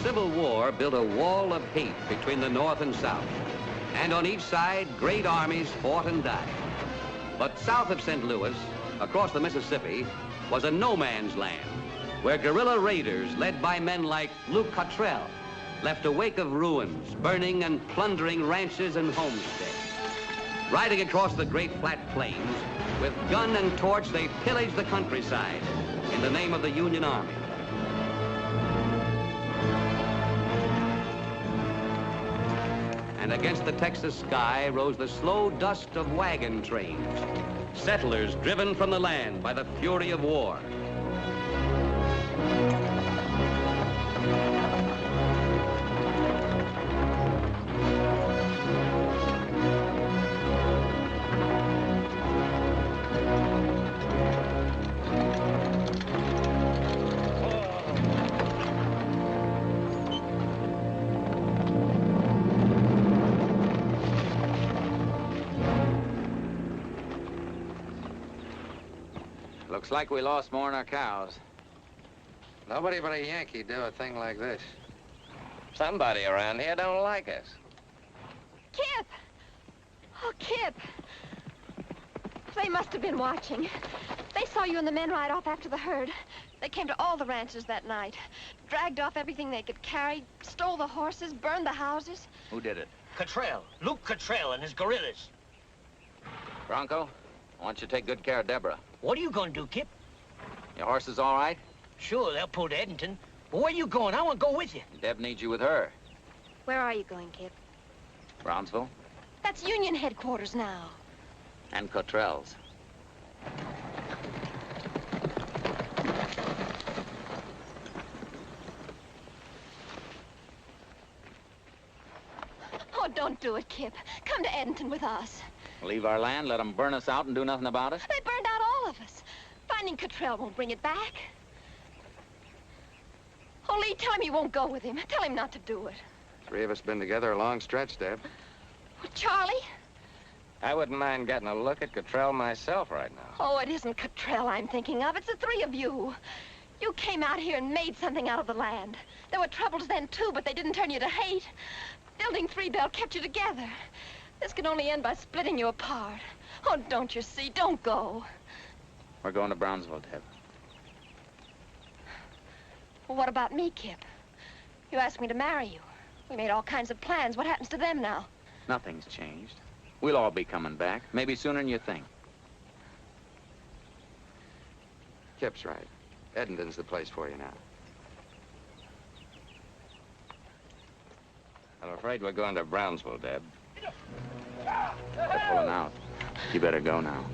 Civil War built a wall of hate between the North and South. And on each side, great armies fought and died. But south of St. Louis, across the Mississippi, was a no-man's land, where guerrilla raiders led by men like Luke Cottrell left a wake of ruins, burning and plundering ranches and homesteads. Riding across the great flat plains, with gun and torch, they pillaged the countryside in the name of the Union Army. And against the Texas sky rose the slow dust of wagon trains, settlers driven from the land by the fury of war. Looks like we lost more than our cows. Nobody but a Yankee do a thing like this. Somebody around here don't like us. Kip! Oh, Kip. They must have been watching. They saw you and the men ride off after the herd. They came to all the ranches that night, dragged off everything they could carry, stole the horses, burned the houses. Who did it? Cottrell. Luke Cottrell and his guerrillas. Bronco, I want you to take good care of Deborah. What are you going to do, Kip? Your horse is all right? Sure, they'll pull to Edenton. But where are you going? I want to go with you. Deb needs you with her. Where are you going, Kip? Brownsville That's Union headquarters now. and Cottrell's. Oh, don't do it, Kip. Come to Edenton with us. Leave our land, let them burn us out and do nothing about it? They burned out all of us. Finding Cottrell won't bring it back. Oh, Lee, tell him you won't go with him. Tell him not to do it. Three of us been together a long stretch, Deb. Oh, Charlie? I wouldn't mind getting a look at Cottrell myself right now. Oh, it isn't Cottrell I'm thinking of. It's the three of you. You came out here and made something out of the land. There were troubles then, too, but they didn't turn you to hate. Building Three Bell kept you together. This can only end by splitting you apart. Oh, don't you see? Don't go. We're going to Brownsville, Deb. Well, what about me, Kip? You asked me to marry you. We made all kinds of plans. What happens to them now? Nothing's changed. We'll all be coming back, maybe sooner than you think. Kip's right. Edenton's the place for you now. I'm afraid we're going to Brownsville, Deb. They're pulling out. You better go now.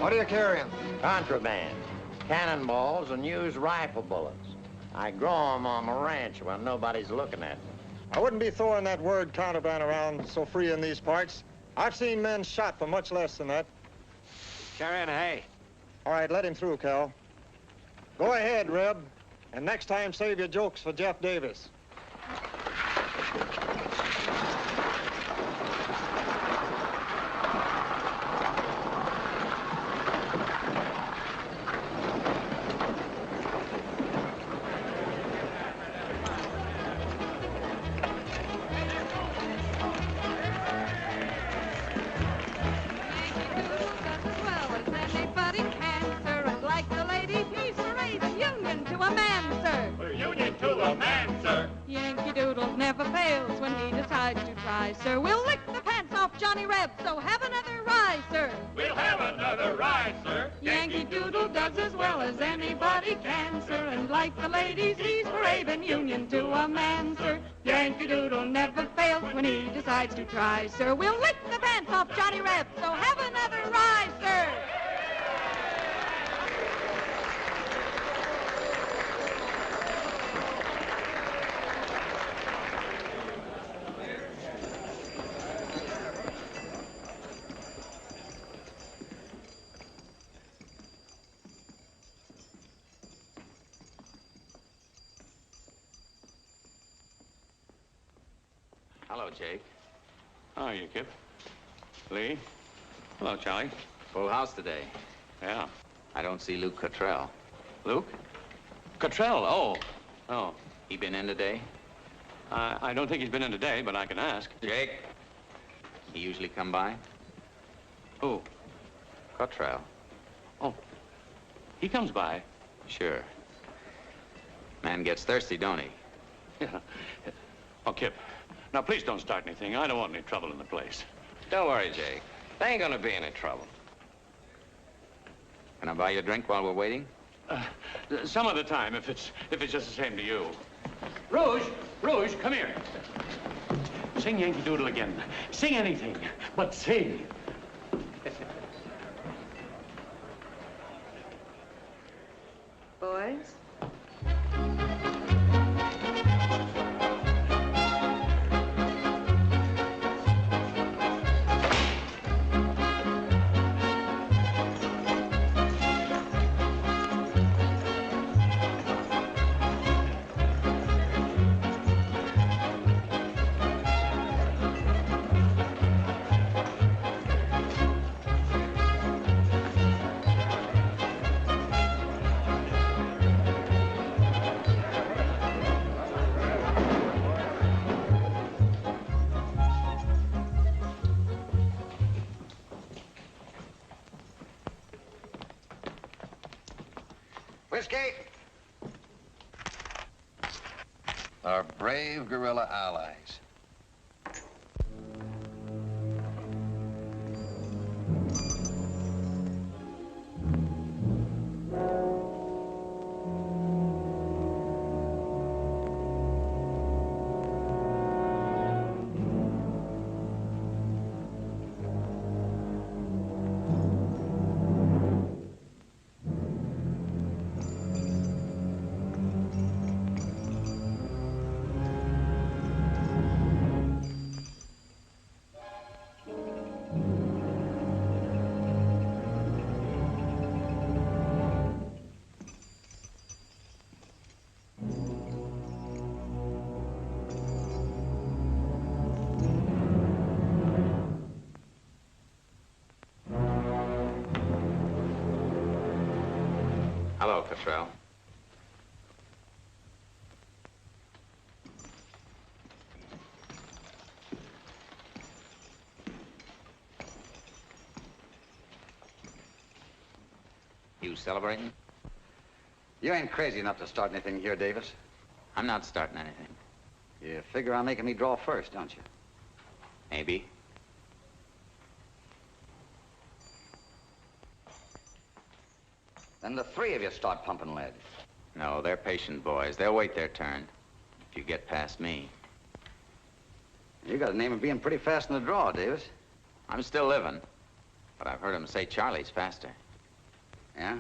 What are you carrying? Contraband, cannonballs, and used rifle bullets. I grow them on the ranch when nobody's looking at me. I wouldn't be throwing that word contraband around so free in these parts. I've seen men shot for much less than that. Carrying hay. All right, let him through, Cal. Go ahead, Reb. And next time, save your jokes for Jeff Davis. Johnny Reb, so have another rise, sir. We'll have another rise, sir. Yankee Doodle does as well as anybody can, sir. And like the ladies, he's brave and union to a man, sir. Yankee Doodle never fails when he decides to try, sir. We'll lick the pants off Johnny Reb, so have another rise, sir. Hello, Jake. How are you, Kip? Lee? Hello, Charlie. Full house today. Yeah. I don't see Luke Cottrell. Luke? Cottrell, oh. Oh. He been in today? I don't think he's been in today, but I can ask. Jake? He usually come by? Who? Cottrell. Oh. He comes by. Sure. Man gets thirsty, don't he? Yeah. Oh, Kip. Now, please don't start anything. I don't want any trouble in the place. Don't worry, Jake. There ain't gonna be any trouble. Can I buy you a drink while we're waiting? Some other time, if it's just the same to you. Rouge, come here. Sing Yankee Doodle again. Sing anything, but sing. Boys? Whiskey. Our brave guerrilla allies. Hello, Cottrell. You celebrating? You ain't crazy enough to start anything here, Davis. I'm not starting anything. You figure on making me draw first, don't you? Maybe. Then the three of you start pumping lead. No, they're patient boys. They'll wait their turn. If you get past me. You got a name of being pretty fast in the draw, Davis. I'm still living. But I've heard them say Charlie's faster. Yeah?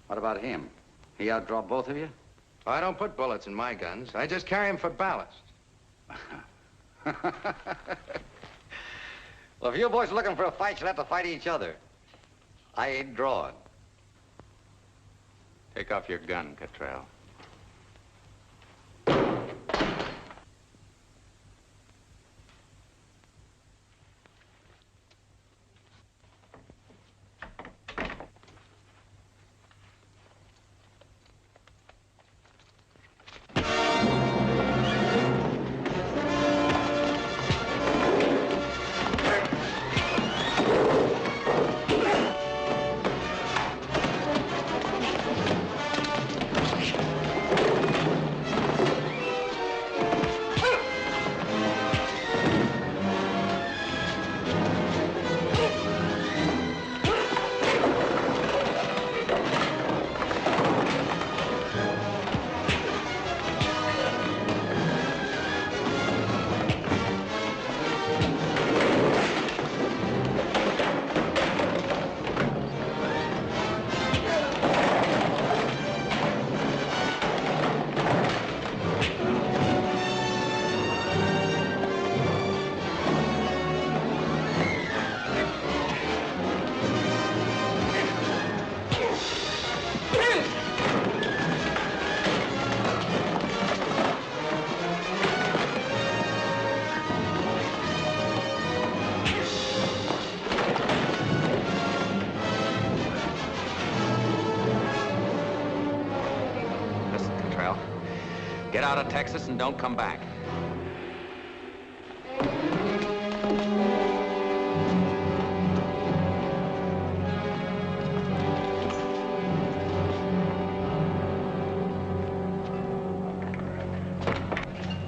What about him? He outdraw both of you? I don't put bullets in my guns. I just carry them for ballast. Well, if you boys are looking for a fight, you'll have to fight each other. I ain't drawing. Take off your gun, Cottrell. Get out of Texas and don't come back.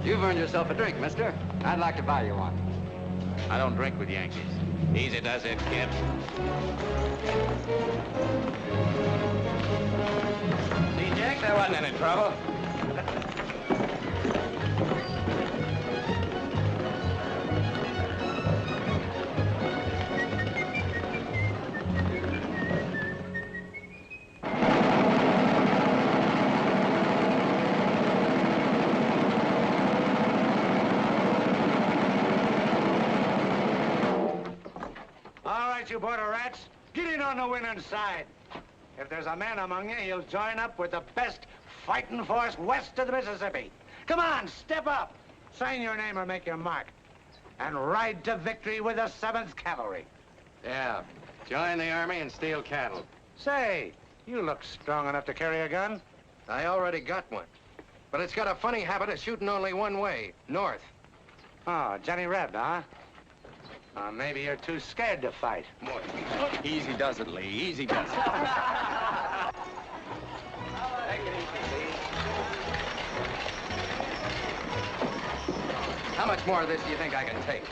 You've earned yourself a drink, mister. I'd like to buy you one. I don't drink with Yankees. Easy does it, kid. See, Jack, there wasn't any trouble. You border rats, get in on the winning side. If there's a man among you, he'll join up with the best fighting force west of the Mississippi. Come on, step up. Sign your name or make your mark. And ride to victory with the 7th Cavalry. Yeah, join the Army and steal cattle. Say, you look strong enough to carry a gun. I already got one. But it's got a funny habit of shooting only one way, north. Oh, Johnny Reb, huh? Maybe you're too scared to fight. Easy does it, Lee. Easy does it. How much more of this do you think I can take?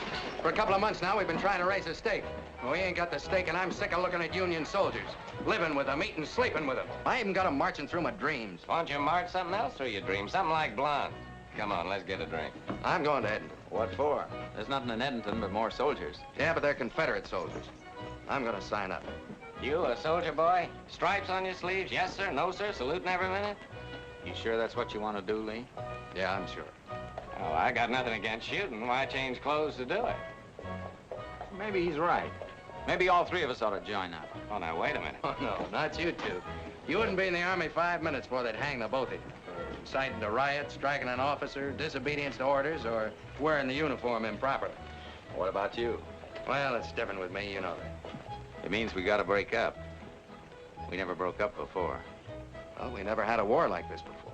For a couple of months now, we've been trying to raise a stake. Well, we ain't got the stake, and I'm sick of looking at Union soldiers. Living with them, eating, sleeping with them. I even got them marching through my dreams. Why don't you march something else through your dreams? Something like blonde. Come on, let's get a drink. I'm going to Edmonton. What for? There's nothing in Edmonton but more soldiers. Yeah, but they're Confederate soldiers. I'm going to sign up. You, a soldier boy? Stripes on your sleeves? Yes, sir. No, sir. Saluting every minute? You sure that's what you want to do, Lee? Yeah, I'm sure. Oh, I got nothing against shooting. Why change clothes to do it? Maybe he's right. Maybe all three of us ought to join up. Oh, now, wait a minute. Oh, no, not you two. You wouldn't be in the Army 5 minutes before they'd hang the both of you. Inciting to riot, striking an officer, disobedience to orders, or wearing the uniform improperly. What about you? Well, it's different with me, you know that. It means we got to break up. We never broke up before. Well, we never had a war like this before.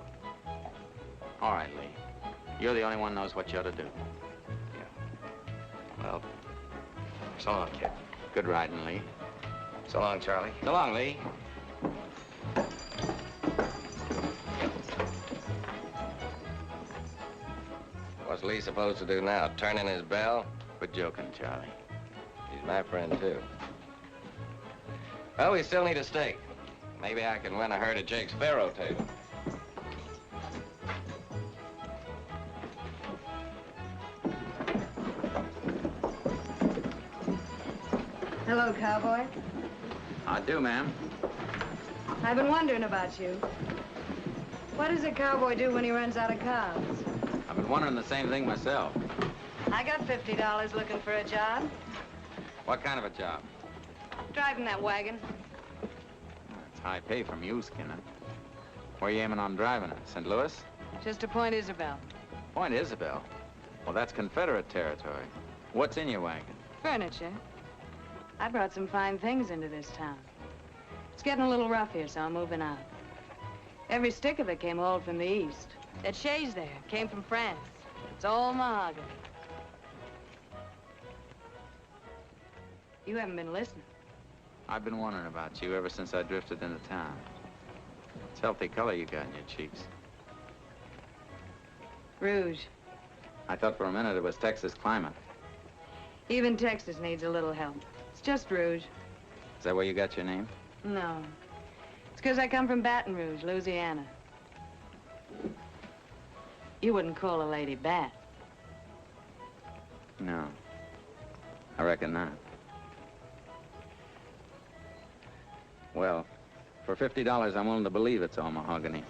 All right, Lee. You're the only one who knows what you ought to do. Yeah. Well, so long, kid. Good riding, Lee. So long, Charlie. So long, Lee. What's Lee supposed to do now? Turn in his bell? Quit joking, Charlie. He's my friend, too. Well, we still need a stake. Maybe I can win a herd of Jake's faro table. Hello, cowboy. I do, ma'am. I've been wondering about you. What does a cowboy do when he runs out of cows? I've been wondering the same thing myself. I got $50 looking for a job. What kind of a job? Driving that wagon. It's high pay from you, Skinner. Where are you aiming on driving it? St. Louis? Just to Point Isabel. Point Isabel? Well, that's Confederate territory. What's in your wagon? Furniture. I brought some fine things into this town. It's getting a little rough here, so I'm moving out. Every stick of it came hauled from the east. That chaise there came from France. It's all mahogany. You haven't been listening. I've been wondering about you ever since I drifted into town. It's healthy color you got in your cheeks. Rouge. I thought for a minute it was Texas climate. Even Texas needs a little help. It's just rouge. Is that where you got your name? No. It's because I come from Baton Rouge, Louisiana. You wouldn't call a lady Bat. No. I reckon not. Well, for $50, I'm willing to believe it's all mahogany.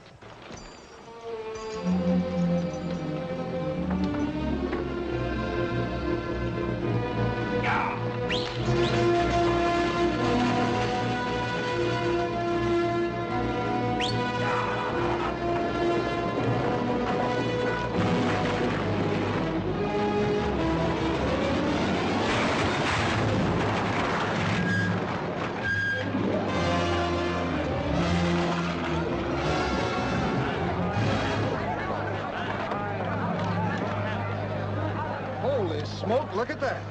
Look at that.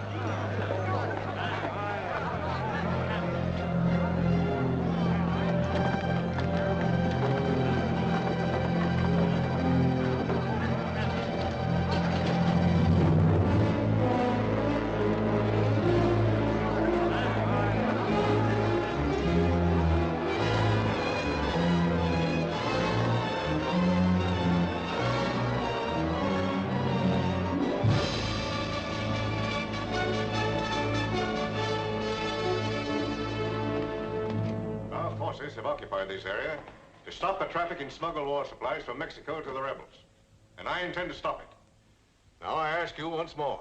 Have occupied this area to stop the traffic in smuggled war supplies from Mexico to the rebels. And I intend to stop it. Now I ask you once more,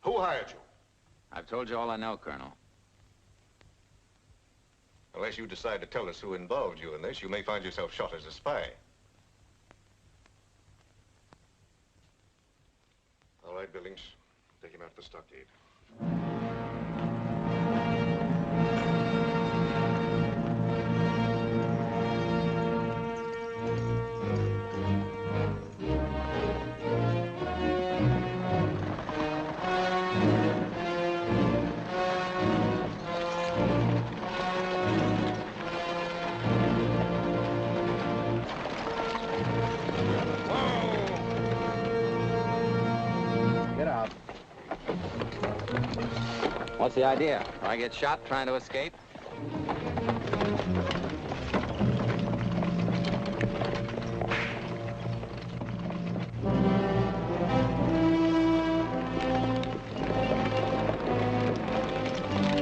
who hired you? I've told you all I know, Colonel. Unless you decide to tell us who involved you in this, you may find yourself shot as a spy. All right, Billings. Take him out to the stockade. What's the idea? I get shot trying to escape?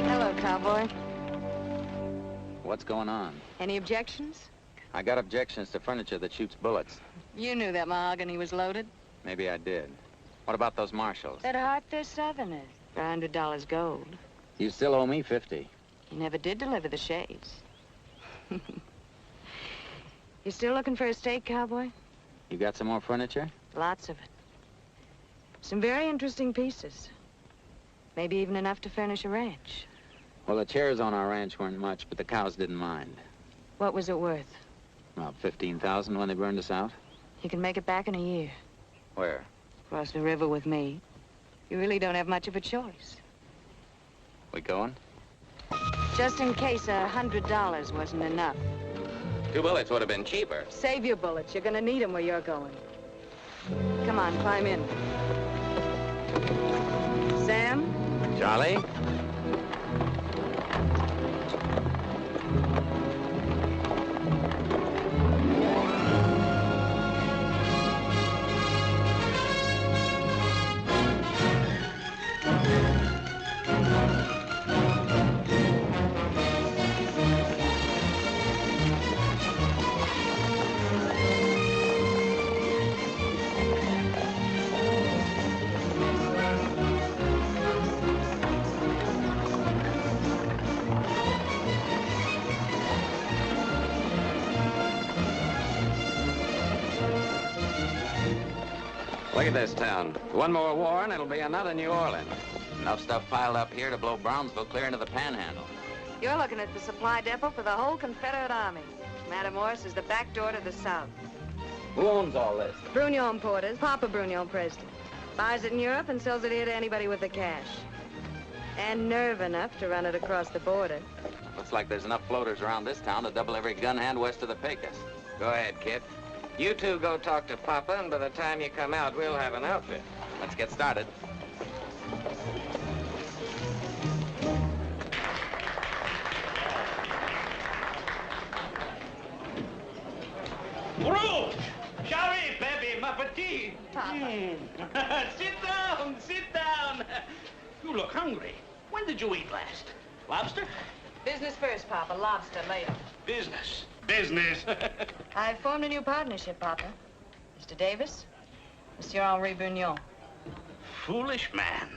Hello, cowboy. What's going on? Any objections? I got objections to furniture that shoots bullets. You knew that mahogany was loaded. Maybe I did. What about those marshals? That heart they're Southerners. For $100 gold. You still owe me 50. You never did deliver the shades. You still looking for a steak, cowboy? You got some more furniture? Lots of it. Some very interesting pieces. Maybe even enough to furnish a ranch. Well, the chairs on our ranch weren't much, but the cows didn't mind. What was it worth? About 15,000 when they burned us out. You can make it back in a year. Where? Across the river with me. You really don't have much of a choice. We going? Just in case $100 wasn't enough. 2 bullets would have been cheaper. Save your bullets. You're gonna need them where you're going. Come on, climb in. Sam? Charlie? Look at this town. One more war and it'll be another New Orleans. Enough stuff piled up here to blow Brownsville clear into the Panhandle. You're looking at the supply depot for the whole Confederate Army. Matamoros is the back door to the South. Who owns all this? Brugnon importers, Papa Brugnon president. Buys it in Europe and sells it here to anybody with the cash. And nerve enough to run it across the border. Looks like there's enough floaters around this town to double every gun hand west of the Pecos. Go ahead, kid. You two go talk to Papa, and by the time you come out, we'll have an outfit. Let's get started. Rouge! Charlie, baby, ma petite. Sit down, sit down. You look hungry. When did you eat last? Lobster? Business first, Papa. Lobster later. Business. Business. I've formed a new partnership, Papa. Mr. Davis, Monsieur Henri Brugnon. Foolish man.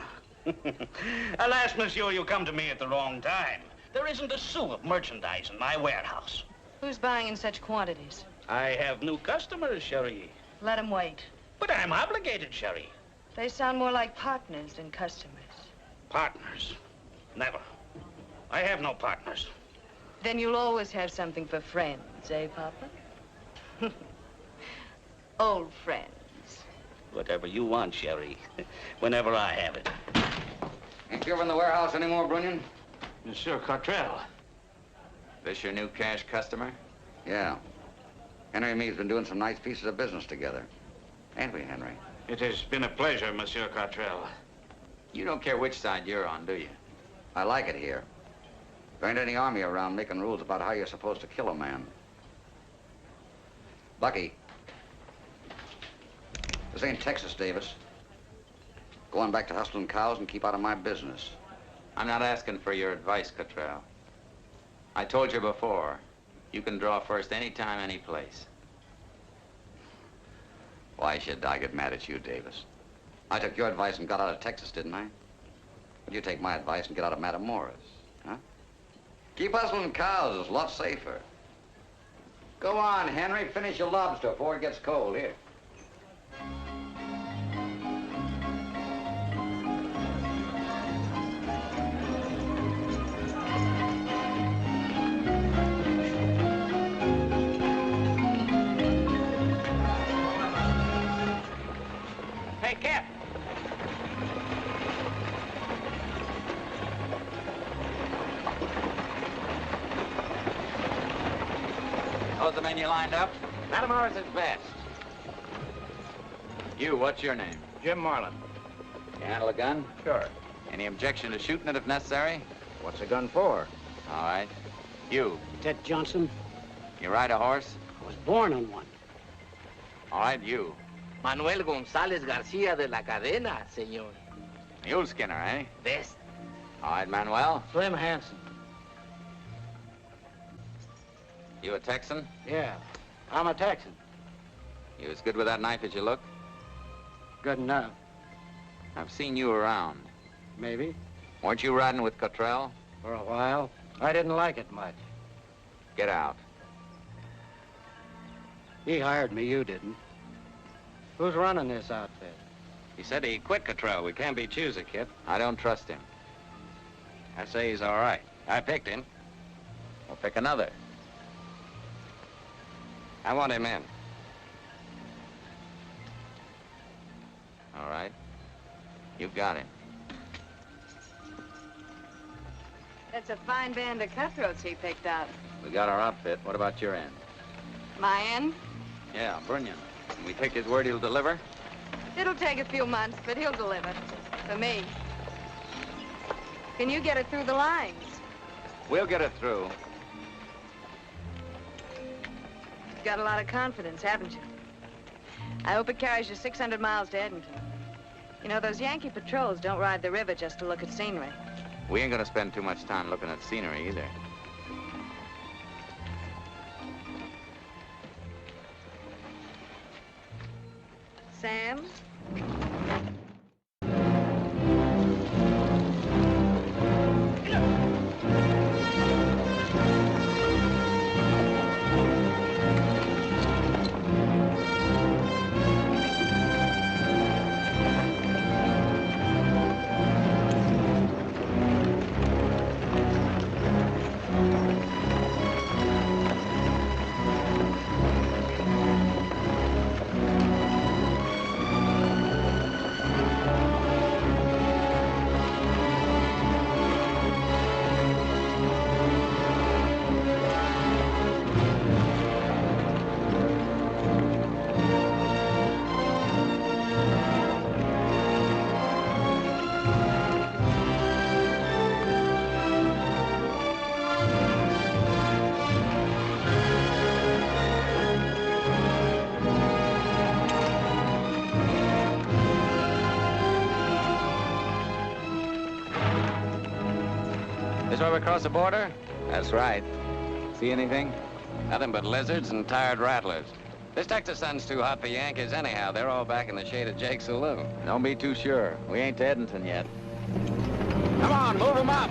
Alas, monsieur, you come to me at the wrong time. There isn't a sou of merchandise in my warehouse. Who's buying in such quantities? I have new customers, Cherie. Let them wait. But I'm obligated, Cherie. They sound more like partners than customers. Partners? Never. I have no partners. Then you'll always have something for friends, eh, Papa? Old friends. Whatever you want, Sherry. Whenever I have it. Ain't you over in the warehouse anymore, Brunion? Monsieur Cottrell. This your new cash customer? Yeah. Henry and me's been doing some nice pieces of business together. Ain't we, Henry? It has been a pleasure, Monsieur Cottrell. You don't care which side you're on, do you? I like it here. There ain't any army around making rules about how you're supposed to kill a man. Bucky. This ain't Texas, Davis. Go on back to hustling cows and keep out of my business. I'm not asking for your advice, Cottrell. I told you before, you can draw first anytime, any place. Why should I get mad at you, Davis? I took your advice and got out of Texas, didn't I? Would you take my advice and get out of Matamoras, huh? Keep hustling cows. It's a lot safer. Go on, Henry. Finish your lobster before it gets cold. Here. Hey, Cap. Those the men you lined up? Matamoras is best. You, what's your name? Jim Marlin. You handle a gun? Sure. Any objection to shooting it if necessary? What's a gun for? All right. You. Ted Johnson. You ride a horse? I was born on one. All right, you. Manuel González García de la Cadena, señor. Mule skinner, eh? Best. All right, Manuel. Slim Hansen. You a Texan? Yeah, I'm a Texan. You as good with that knife as you look? Good enough. I've seen you around. Maybe. Weren't you riding with Cottrell? For a while. I didn't like it much. Get out. He hired me, you didn't. Who's running this outfit? He said he quit Cottrell. We can't be choosy, kid. I don't trust him. I say he's all right. I picked him. We'll pick another. I want him in. All right. You've got him. That's a fine band of cutthroats he picked out. We got our outfit. What about your end? My end? Yeah, Brunion. Can we take his word he'll deliver? It'll take a few months, but he'll deliver. For me. Can you get it through the lines? We'll get it through. You've got a lot of confidence, haven't you? I hope it carries you 600 miles to Edmonton. You know, those Yankee patrols don't ride the river just to look at scenery. We ain't gonna spend too much time looking at scenery either. Sam? This where we cross the border? That's right. See anything? Nothing but lizards and tired rattlers. This Texas sun's too hot for Yankees anyhow. They're all back in the shade of Jake's saloon. Don't be too sure. We ain't to Edmonton yet. Come on, move them up.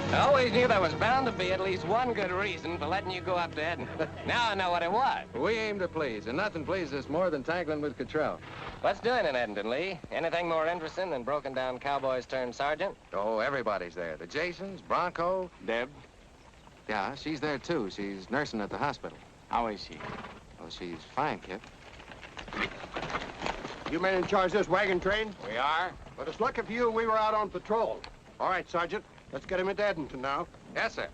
I always knew there was bound to be at least one good reason for letting you go up to Edinburgh. Now I know what it was. We aim to please, and nothing pleases us more than tackling with Cottrell. What's doing in Edmonton, Lee? Anything more interesting than broken down cowboys turned sergeant? Oh, everybody's there. The Jasons, Bronco. Deb? Yeah, she's there, too. She's nursing at the hospital. How is she? Oh, she's fine, Kip. You men in charge of this wagon train? We are. But it's lucky for you we were out on patrol. All right, Sergeant. Let's get him into Edmonton now. Yes, sir.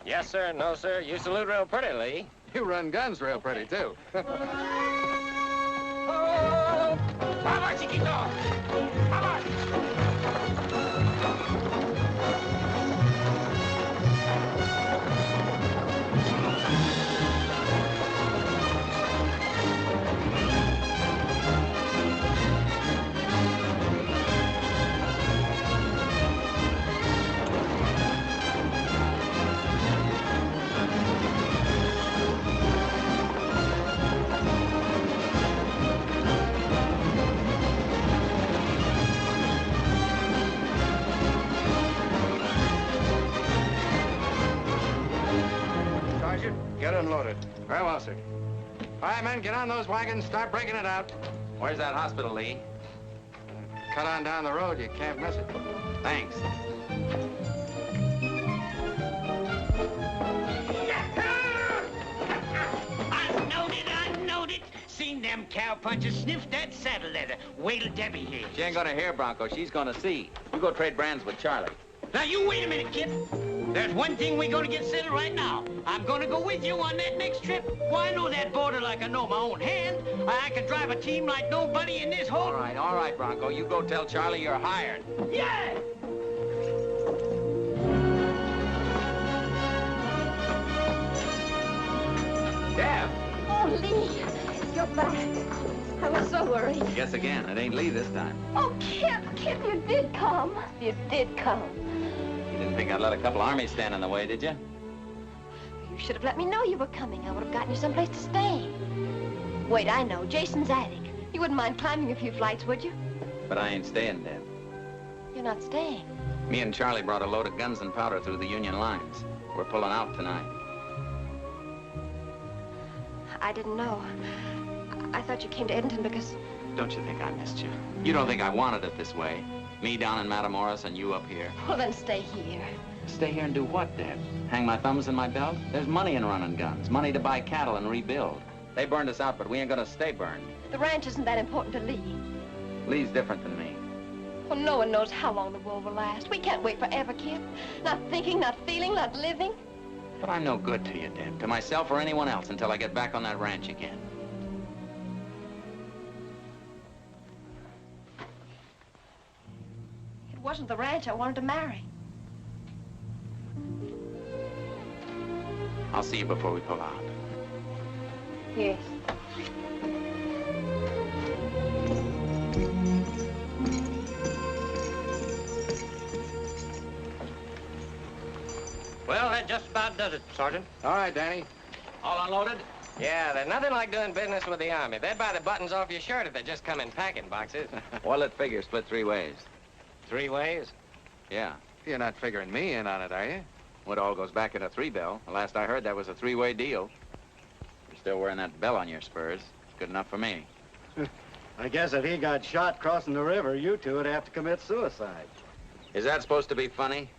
Yes, sir. No, sir. You salute real pretty, Lee. You run guns real pretty, too. ¡Vamos, chiquito! ¡Vamos! Get unloaded. Very well, sir. All right, men, get on those wagons, start breaking it out. Where's that hospital, Lee? Cut on down the road, you can't miss it. Thanks. I knowed it. Seen them cowpunchers sniff that saddle leather. Wait till Debbie hears. She ain't gonna hear, Bronco. She's gonna see. You go trade brands with Charlie. Now, you wait a minute, kid. There's one thing we're gonna get settled right now. I'm gonna go with you on that next trip. Why, I know that border like I know my own hand. I can drive a team like nobody in this whole... All right, Bronco. You go tell Charlie you're hired. Yeah! Deb! Oh, Lee, you're back. I was so worried. Guess again. It ain't Lee this time. Oh, Kip, you did come. You did come. You didn't think I'd let a couple armies stand in the way, did you? You should have let me know you were coming. I would have gotten you someplace to stay. Wait, I know. Jason's attic. You wouldn't mind climbing a few flights, would you? But I ain't staying, Deb. You're not staying. Me and Charlie brought a load of guns and powder through the Union lines. We're pulling out tonight. I didn't know. I thought you came to Edmonton because... Don't you think I missed you? You don't think I wanted it this way? Me down in Matamoros and you up here. Well, then stay here. Stay here and do what, Deb? Hang my thumbs in my belt? There's money in running guns. Money to buy cattle and rebuild. They burned us out, but we ain't gonna stay burned. The ranch isn't that important to Lee. Lee's different than me. Well, no one knows how long the war will last. We can't wait forever, Kip. Not thinking, not feeling, not living. But I'm no good to you, Deb. To myself or anyone else until I get back on that ranch again. It wasn't the ranch I wanted to marry. I'll see you before we pull out. Yes. Well, that just about does it, Sergeant. All right, Danny. All unloaded? Yeah, there's nothing like doing business with the Army. They'd buy the buttons off your shirt if they just come in packing boxes. Well, let figure split 3 ways. 3 ways? Yeah. You're not figuring me in on it, are you? It all goes back in a 3-bell. The last I heard, that was a 3-way deal. You're still wearing that bell on your spurs. Good enough for me. I guess if he got shot crossing the river, you two would have to commit suicide. Is that supposed to be funny?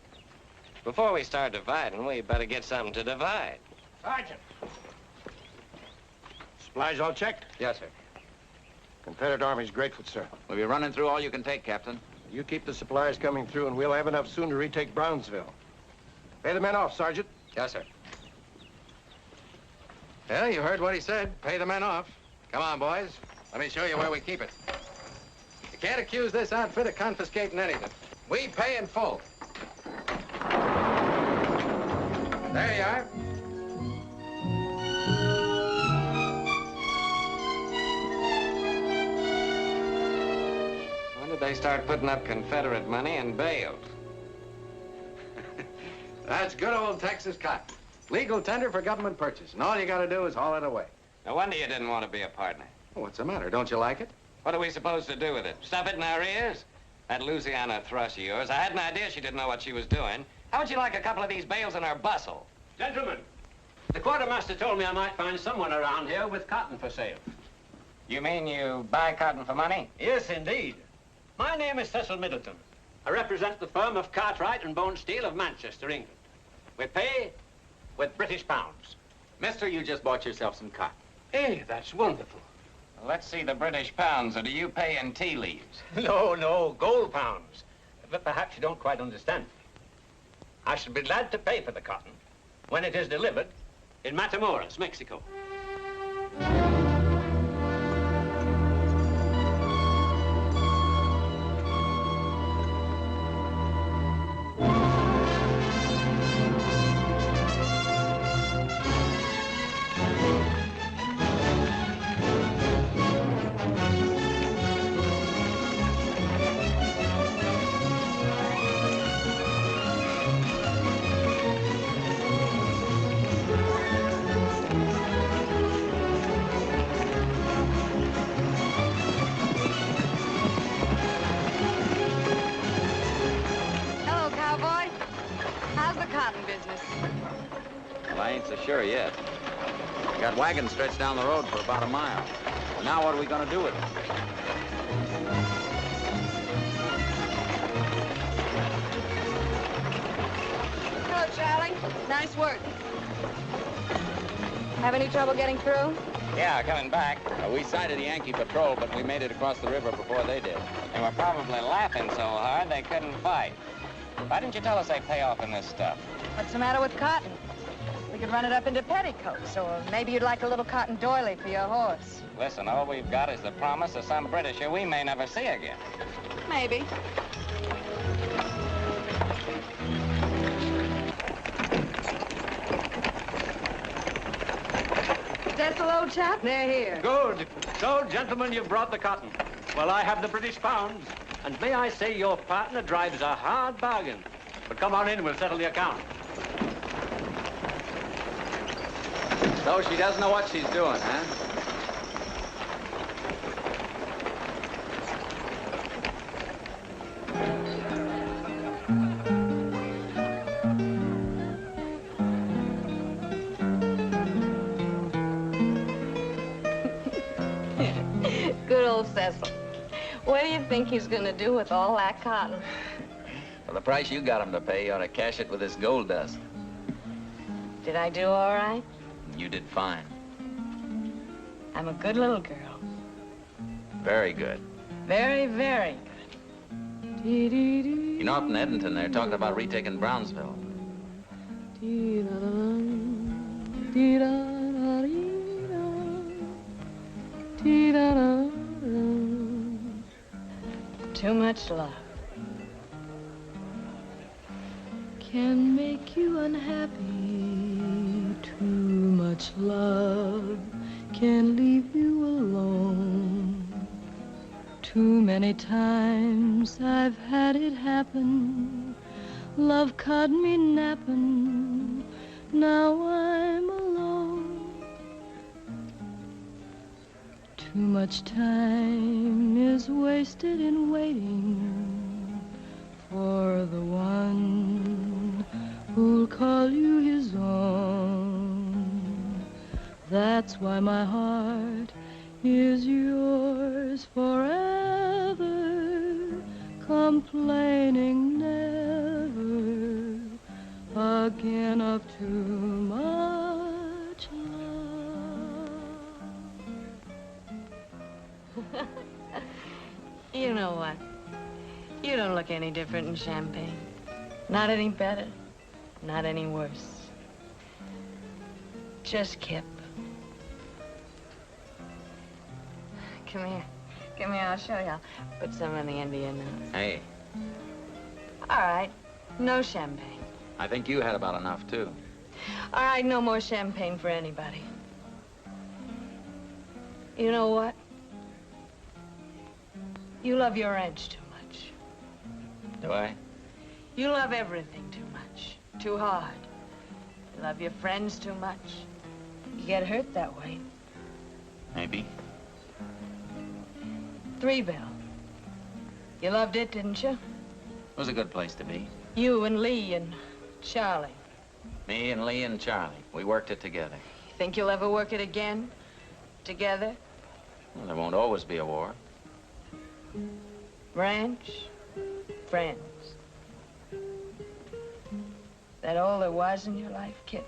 Before we start dividing, we better get something to divide. Sergeant. Supplies all checked? Yes, sir. Confederate Army's grateful, sir. We'll be running through all you can take, Captain. You keep the supplies coming through, and we'll have enough soon to retake Brownsville. Pay the men off, Sergeant. Yes, sir. Yeah, you heard what he said. Pay the men off. Come on, boys. Let me show you where we keep it. You can't accuse this outfit of confiscating anything. We pay in full. There you are. When did they start putting up Confederate money and bailed? That's good old Texas cotton. Legal tender for government purchase, and all you gotta do is haul it away. No wonder you didn't want to be a partner. Well, what's the matter? Don't you like it? What are we supposed to do with it? Stuff it in our ears? That Louisiana thrush of yours, I had an idea she didn't know what she was doing. How would you like a couple of these bales in our bustle? Gentlemen, the quartermaster told me I might find someone around here with cotton for sale. You mean you buy cotton for money? Yes, indeed. My name is Cecil Middleton. I represent the firm of Cartwright and Bone Steel of Manchester, England. We pay with British pounds. Mister, you just bought yourself some cotton. Hey, that's wonderful. Let's see the British pounds, or do you pay in tea leaves? No, gold pounds. But perhaps you don't quite understand. I should be glad to pay for the cotton when it is delivered in Matamoros, Mexico. Sure yet. Got wagons stretched down the road for about a mile. Now what are we going to do with it? Hello, Charlie. Nice work. Have any trouble getting through? Yeah, coming back. We sighted the Yankee patrol, but we made it across the river before they did. They were probably laughing so hard they couldn't fight. Why didn't you tell us they pay off in this stuff? What's the matter with cotton? We could run it up into petticoats, or maybe you'd like a little cotton doily for your horse. Listen, all we've got is the promise of some Britisher we may never see again. Maybe. Cecil, old chap, they're here. Good. So, gentlemen, you've brought the cotton. Well, I have the British pounds. And may I say your partner drives a hard bargain. But come on in, we'll settle the account. So she doesn't know what she's doing, huh? Good old Cecil. What do you think he's going to do with all that cotton? For the price you got him to pay, you ought to cash it with this gold dust. Did I do all right? You did fine. I'm a good little girl. Very good. Very, very good. You know, up in Edmonton, they're talking about retaking Brownsville. Too much love can make you unhappy. Too much love can leave you alone. Too many times I've had it happen. Love caught me napping. Now I'm alone. Too much time is wasted in waiting for the one who'll call you his own. That's why my heart is yours forever, complaining never again of too much love. You know what? You don't look any different in champagne. Not any better, not any worse. Just Kip. Come here. Come here, I'll show you. I'll put some on the end of your nose. Hey, All right, no champagne. I think you had about enough, too. All right, no more champagne for anybody. You know what? You love your ranch too much. Do I? You love everything too much, too hard. You love your friends too much. You get hurt that way. Maybe. Threeville. You loved it, didn't you? It was a good place to be. You and Lee and Charlie. Me and Lee and Charlie. We worked it together. You think you'll ever work it again? Together? Well, there won't always be a war. Ranch? Friends. That all there was in your life, Kip?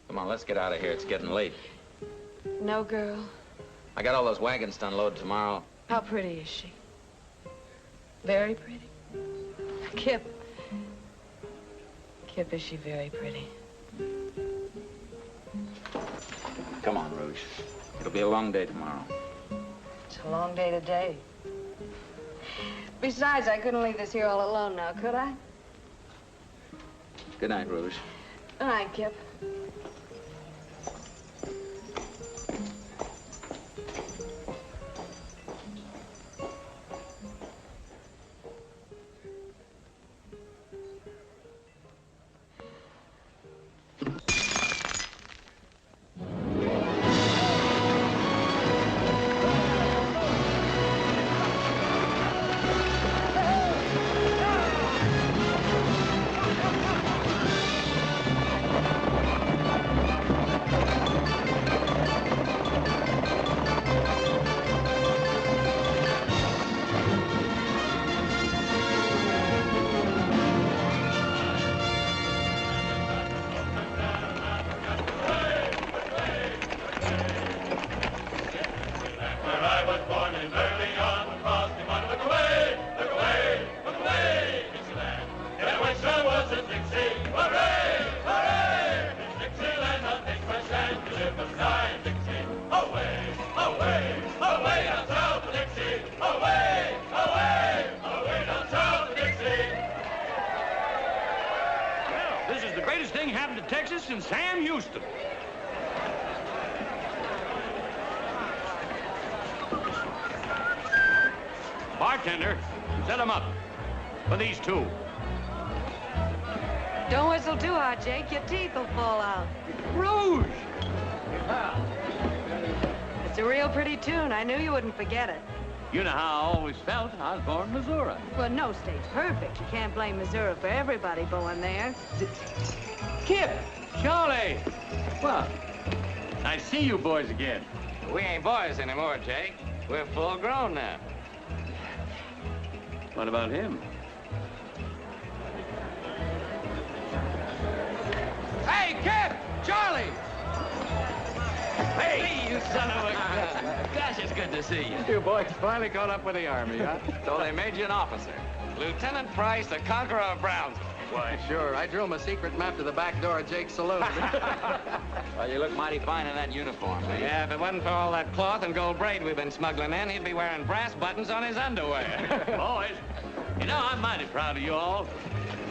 Come on, let's get out of here. It's getting late. No, girl. I got all those wagons to unload tomorrow. How pretty is she? Very pretty. Kip. Kip, is she very pretty? Come on, Rouge. It'll be a long day tomorrow. It's a long day today. Besides, I couldn't leave this here all alone now, could I? Good night, Rouge. Good night, Kip. And Sam Houston. Bartender, set them up for these two. Don't whistle too hard, Jake. Your teeth will fall out. Rouge! It's a real pretty tune. I knew you wouldn't forget it. You know how I always felt. I was born in Missouri. Well, no state's perfect. You can't blame Missouri for everybody born there. Kip! Charlie! What? I see you boys again. We ain't boys anymore, Jake. We're full grown now. What about him? Hey, Kip! Charlie! Hey, you son of a gun. Gosh, it's good to see you. You boys finally caught up with the Army, huh? So they made you an officer. Lieutenant Price, the conqueror of Brownsville. Why, sure. I drew him a secret map to the back door of Jake's saloon. Well, you look mighty fine in that uniform, eh? Yeah, if it wasn't for all that cloth and gold braid we've been smuggling in, he'd be wearing brass buttons on his underwear. Boys, you know, I'm mighty proud of you all.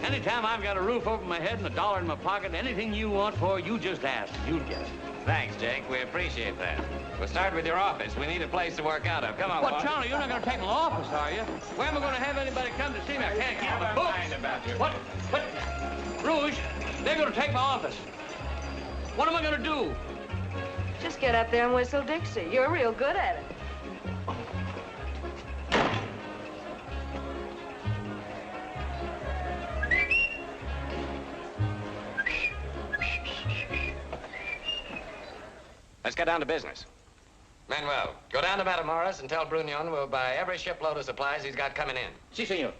Anytime I've got a roof over my head and $1 in my pocket, anything you want for, you just ask. You'll get it. Thanks, Jake. We appreciate that. We'll start with your office. We need a place to work out of. Come on, What, boys. Charlie, you're not going to take my office, are you? Where am I going to have anybody come to see me? I can't keep my books. What? Rouge, they're going to take my office. What am I going to do? Just get up there and whistle Dixie. You're real good at it. Let's get down to business. Manuel, go down to Matamoros and tell Brunion we'll buy every shipload of supplies he's got coming in. Si, senor.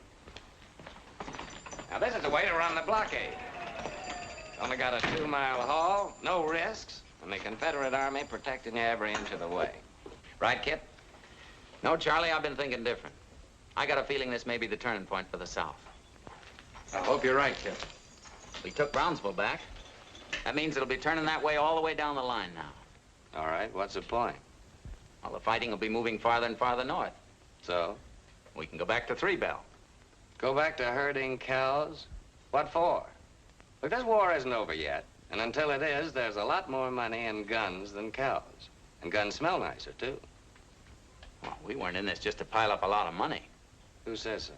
Now, this is the way to run the blockade. Only got a 2-mile haul, no risks, and the Confederate Army protecting you every inch of the way. Right, Kip? No, Charlie, I've been thinking different. I got a feeling this may be the turning point for the South. I hope you're right, Kip. We took Brownsville back. That means it'll be turning that way all the way down the line now. All right, what's the point? Well, the fighting will be moving farther and farther north. So? We can go back to Three Bell. Go back to herding cows? What for? Look, this war isn't over yet. And until it is, there's a lot more money in guns than cows. And guns smell nicer, too. Well, we weren't in this just to pile up a lot of money. Who says so?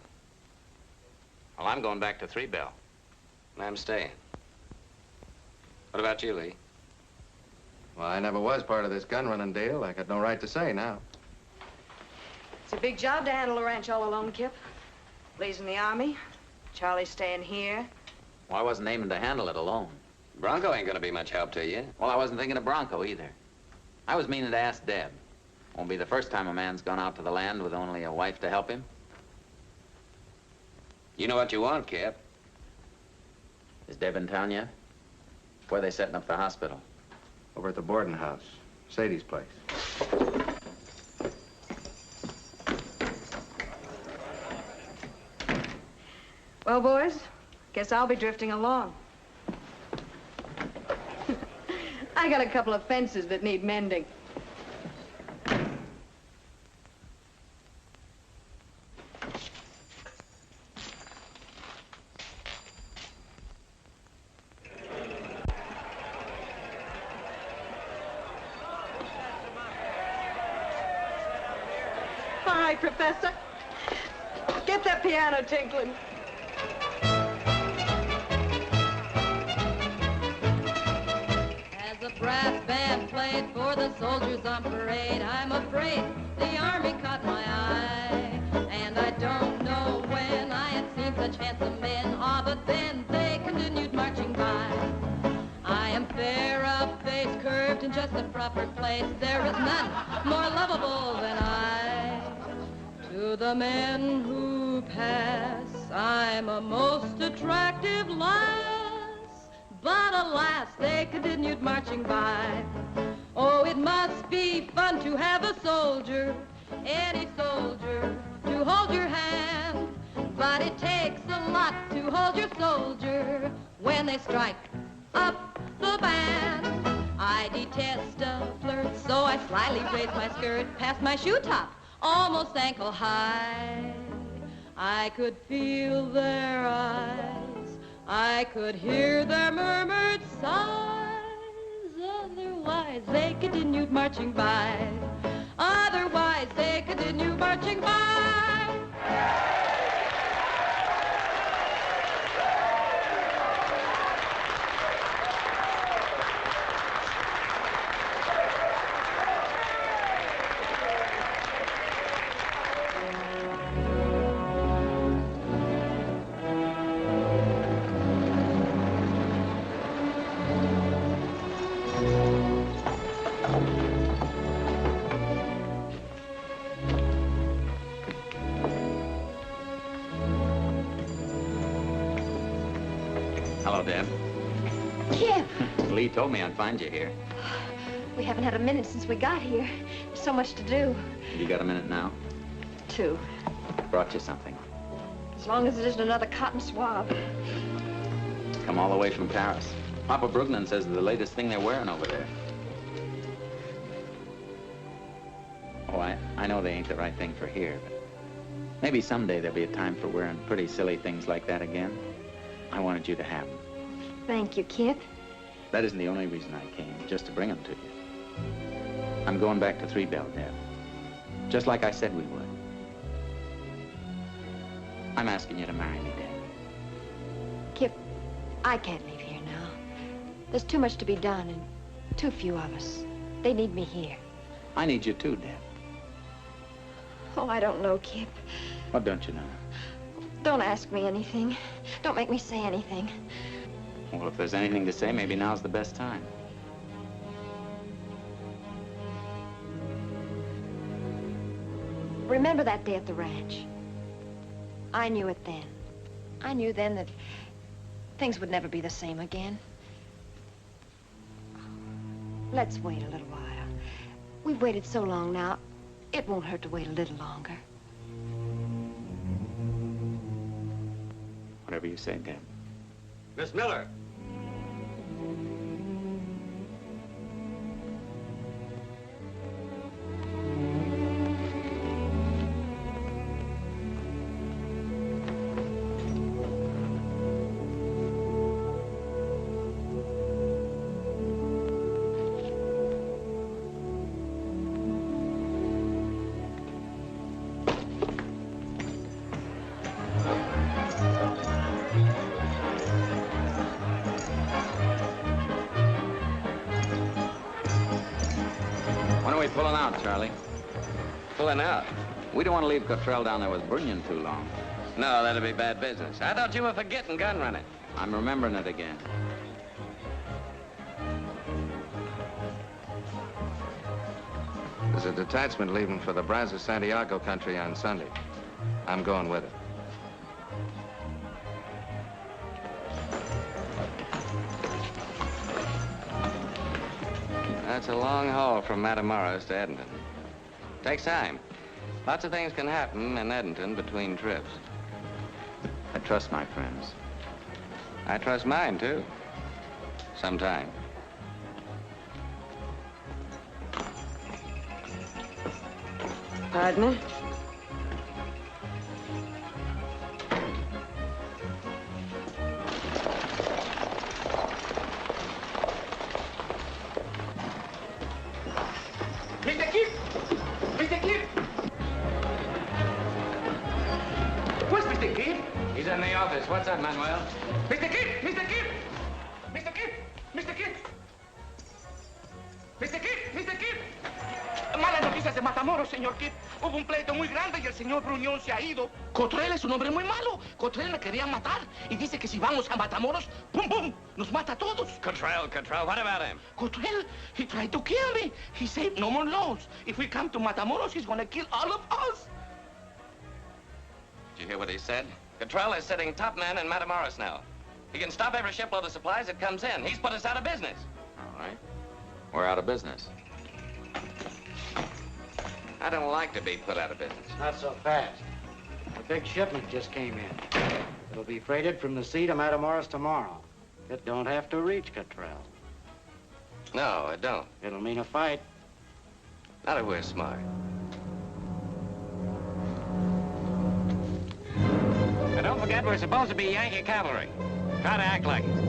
Well, I'm going back to Three Bell. And I'm staying. What about you, Lee? Well, I never was part of this gun-running deal. I got no right to say now. It's a big job to handle a ranch all alone, Kip. Lee's in the Army. Charlie staying here? Well, I wasn't aiming to handle it alone. Bronco ain't gonna be much help to you. Well, I wasn't thinking of Bronco either. I was meaning to ask Deb. Won't be the first time a man's gone out to the land with only a wife to help him. You know what you want, Kip. Is Deb in town yet? Where are they setting up the hospital? Over at the boarding house. Sadie's place. Well, boys, guess I'll be drifting along. I got a couple of fences that need mending. All right, Professor. Get that piano tinkling. As a brass band played for the soldiers on parade, I'm afraid the army caught my eye. And I don't know when I had seen such handsome men, but then they continued marching by. I am fair of face, curved in just the proper place. There is none more lovable than I. To the men who pass, I'm a most attractive lass. But alas, they continued marching by. Oh, it must be fun to have a soldier, any soldier, to hold your hand. But it takes a lot to hold your soldier when they strike up the band. I detest a flirt, so I slyly raise my skirt past my shoe top, almost ankle high. I could feel their eyes, I could hear their murmured sighs. Otherwise, they continued marching by. Otherwise, they continued marching by. Hello, Deb. Kip! Lee told me I'd find you here. We haven't had a minute since we got here. There's so much to do. You got a minute now? 2. Brought you something. As long as it isn't another cotton swab. Come all the way from Paris. Papa Brugnan says it's the latest thing they're wearing over there. Oh, I know they ain't the right thing for here, but maybe someday there'll be a time for wearing pretty silly things like that again. I wanted you to have them. Thank you, Kip. That isn't the only reason I came, just to bring them to you. I'm going back to 3 Bell, Deb. Just like I said we would. I'm asking you to marry me, Deb. Kip, I can't leave here now. There's too much to be done and too few of us. They need me here. I need you too, Deb. Oh, I don't know, Kip. What don't you know? Don't ask me anything. Don't make me say anything. Well, if there's anything to say, maybe now's the best time. Remember that day at the ranch? I knew it then. I knew then that things would never be the same again. Let's wait a little while. We've waited so long now, it won't hurt to wait a little longer. Whatever you say, Deb. Miss Miller. we pulling out, Charlie? Pulling out? We don't want to leave Cottrell down there with Bunyan too long. No, that'd be bad business. I thought you were forgetting gun running. I'm remembering it again. There's a detachment leaving for the Brazos Santiago country on Sunday. I'm going with it. That's a long haul from Matamoros to Edenton. Takes time. Lots of things can happen in Edenton between trips. I trust my friends. I trust mine, too. Sometime. Partner? Mr. Kip! Mr. Kip! Where's Mr. Kip? He's in the office. What's up, Manuel? Mr. Kip! Mr. Kip! Mr. Kip! Mr. Kip! Mr. Kip! Mr. Kip! Malas noticias de Matamoros, señor Kip. Hubo un pleito muy grande y el señor Bruñón se ha ido. Cottrell es un hombre muy malo. Cottrell me quería matar y dice que si vamos a Matamoros, ¡pum, pum!, nos mata a todos. Cottrell, what about him? Cottrell, he tried to kill me. He said no more loans. If we come to Matamoros, he's gonna kill all of us. Did you hear what he said? Cottrell is sitting top man in Matamoros now. He can stop every shipload of supplies that comes in. He's put us out of business. All right. We're out of business. I don't like to be put out of business. Not so fast. A big shipment just came in. It'll be freighted from the sea to Matamoros tomorrow. It don't have to reach Cottrell. No, it don't. It'll mean a fight. Not if we're smart. And don't forget, we're supposed to be Yankee cavalry. Try to act like it.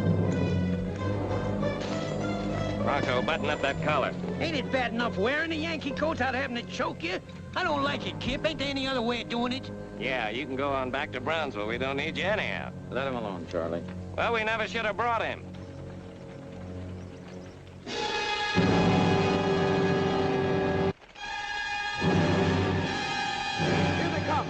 Rocco, button up that collar. Ain't it bad enough wearing a Yankee coat without having to choke you? I don't like it, Kip. Ain't there any other way of doing it? Yeah, you can go on back to Brownsville. We don't need you anyhow. Let him alone, Charlie. Well, we never should have brought him. Here they come.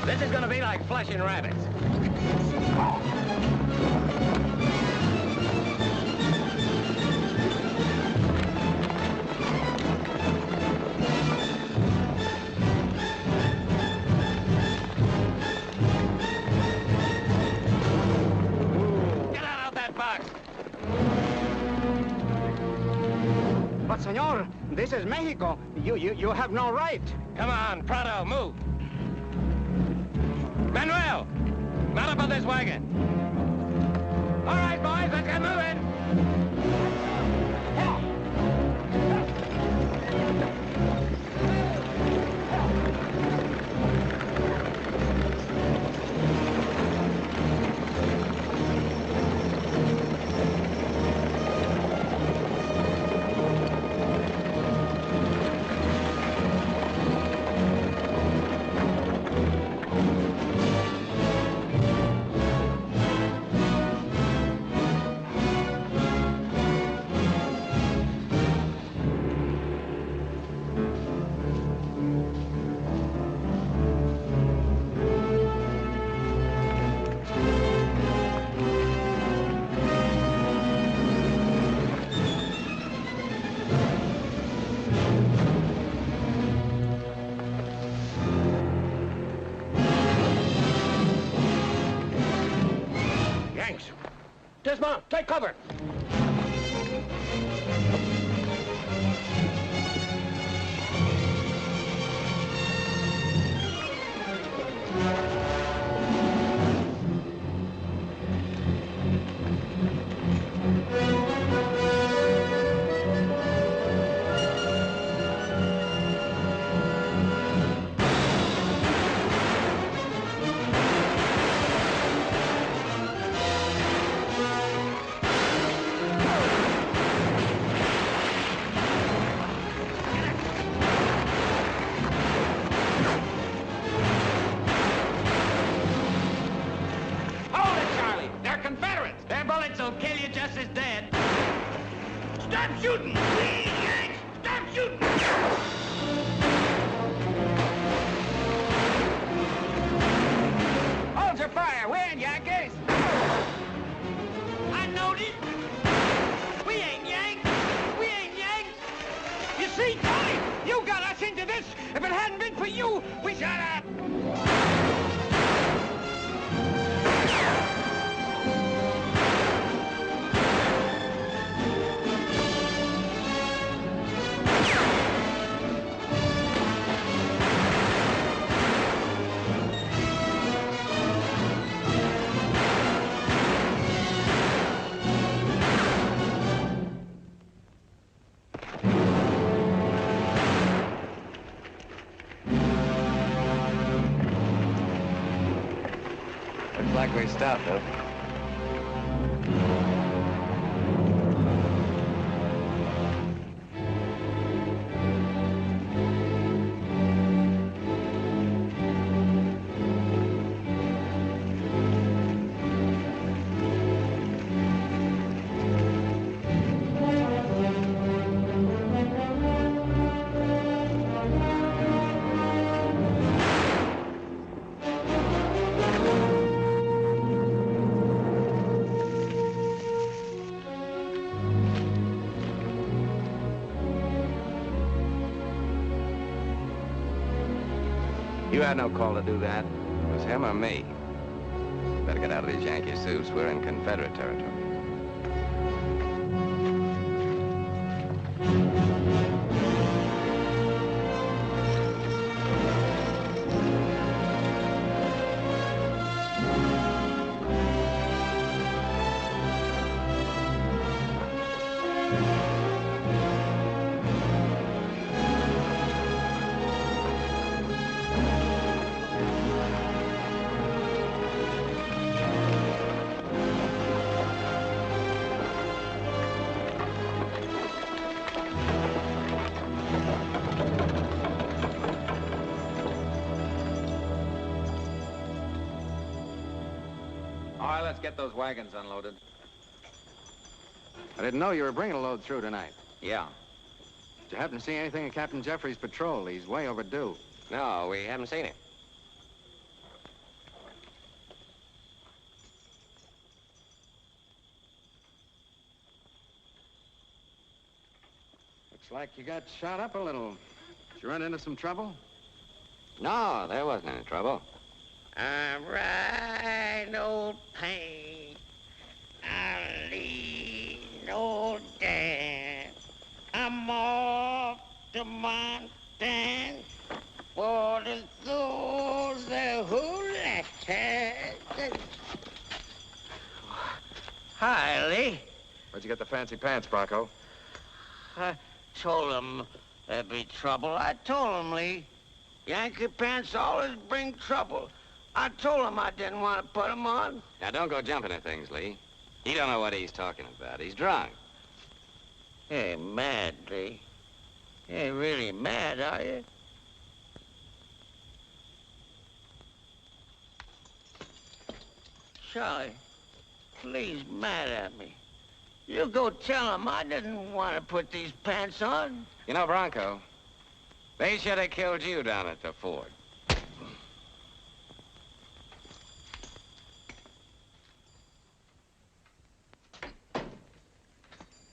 This is gonna be like flushing rabbits. Get out of that box. But, senor, this is Mexico. You have no right. Come on, Prado, move. Manuel, mount up on this wagon. All right, boys, let's get moving. Dismount. Take cover. Stop shooting! Please, Yanks! Stop shooting! Hold your fire! We're in, Yankees! I noticed. We ain't Yanks. We ain't Yanks. You see, Tony, you got us into this. If it hadn't been for you, we shut up. Looks like we stopped, though. You had no call to do that. It was him or me. Better get out of these Yankee suits. We're in Confederate territory. Let's get those wagons unloaded. I didn't know you were bringing a load through tonight. Yeah. Did you happen to see anything of Captain Jeffrey's patrol? He's way overdue. No, we haven't seen him. Looks like you got shot up a little. Did you run into some trouble? No, there wasn't any trouble. I'm right, old pain. I leave no dance. I'm off to Montana for the souls who left us. Hi, Lee. Where'd you get the fancy pants, Bronco? I told him there'd be trouble. I told him, Lee. Yankee pants always bring trouble. I told him I didn't want to put them on. Now, don't go jumping at things, Lee. He don't know what he's talking about. He's drunk. You ain't mad, Lee. You ain't really mad, are you? Charlie, please mad at me. You go tell him I didn't want to put these pants on. You know, Bronco, they should have killed you down at the ford.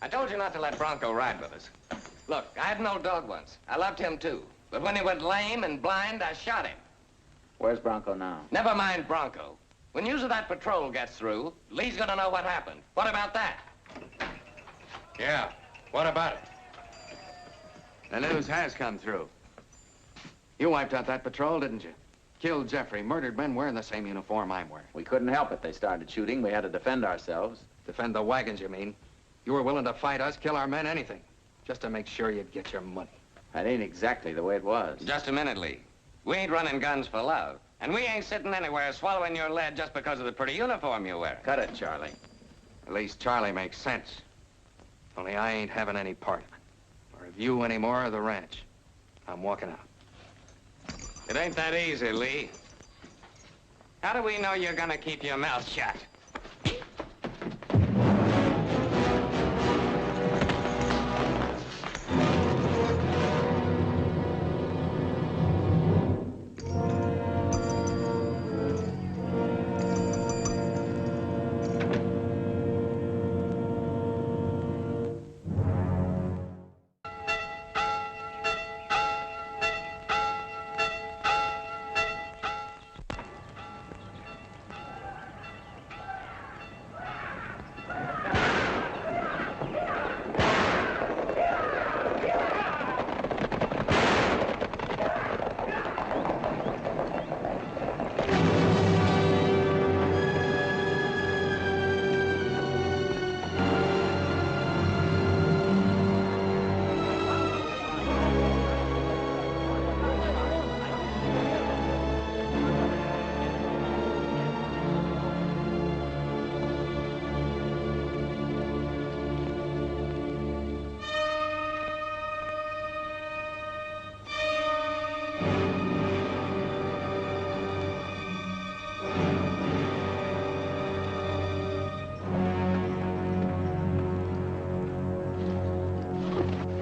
I told you not to let Bronco ride with us. Look, I had an old dog once. I loved him, too. But when he went lame and blind, I shot him. Where's Bronco now? Never mind Bronco. When news of that patrol gets through, Lee's gonna know what happened. What about that? Yeah, what about it? The news has come through. You wiped out that patrol, didn't you? Killed Jeffrey, murdered men wearing the same uniform I'm wearing. We couldn't help it. They started shooting. We had to defend ourselves. Defend the wagons, you mean? You were willing to fight us, kill our men, anything, just to make sure you'd get your money. That ain't exactly the way it was. Just a minute, Lee. We ain't running guns for love. And we ain't sitting anywhere swallowing your lead just because of the pretty uniform you wear. Cut it, Charlie. At least Charlie makes sense. Only I ain't having any part of it. Or of you anymore or the ranch. I'm walking out. It ain't that easy, Lee. How do we know you're gonna keep your mouth shut?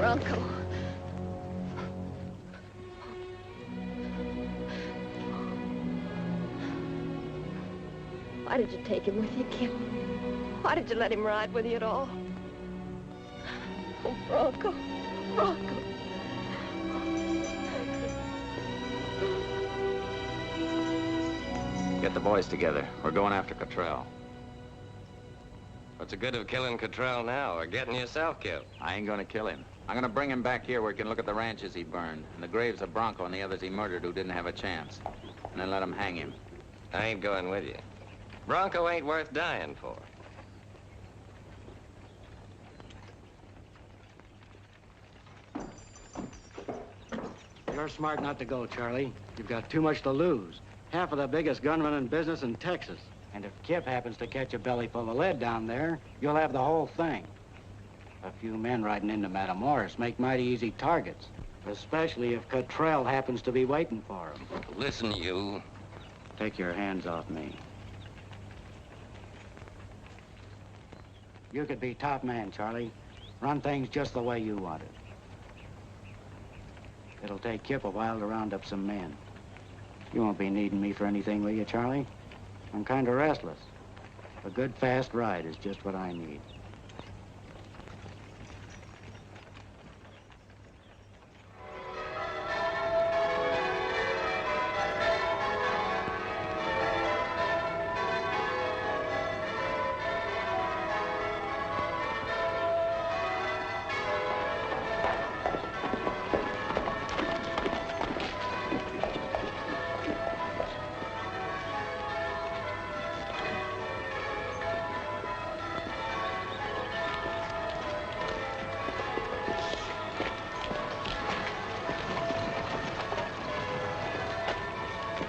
Bronco. Why did you take him with you, Kip? Why did you let him ride with you at all? Oh, Bronco. Bronco. Get the boys together. We're going after Cottrell. What's the good of killing Cottrell now or getting yourself killed? I ain't gonna kill him. I'm gonna bring him back here where he can look at the ranches he burned, and the graves of Bronco and the others he murdered who didn't have a chance. And then let him hang him. I ain't going with you. Bronco ain't worth dying for. You're smart not to go, Charlie. You've got too much to lose. Half of the biggest gunman in business in Texas. And if Kip happens to catch a belly full of lead down there, you'll have the whole thing. A few men riding into Matamoros make mighty easy targets, especially if Cottrell happens to be waiting for him. Listen, you. Take your hands off me. You could be top man, Charlie. Run things just the way you want it. It'll take Kip a while to round up some men. You won't be needing me for anything, will you, Charlie? I'm kind of restless. A good, fast ride is just what I need.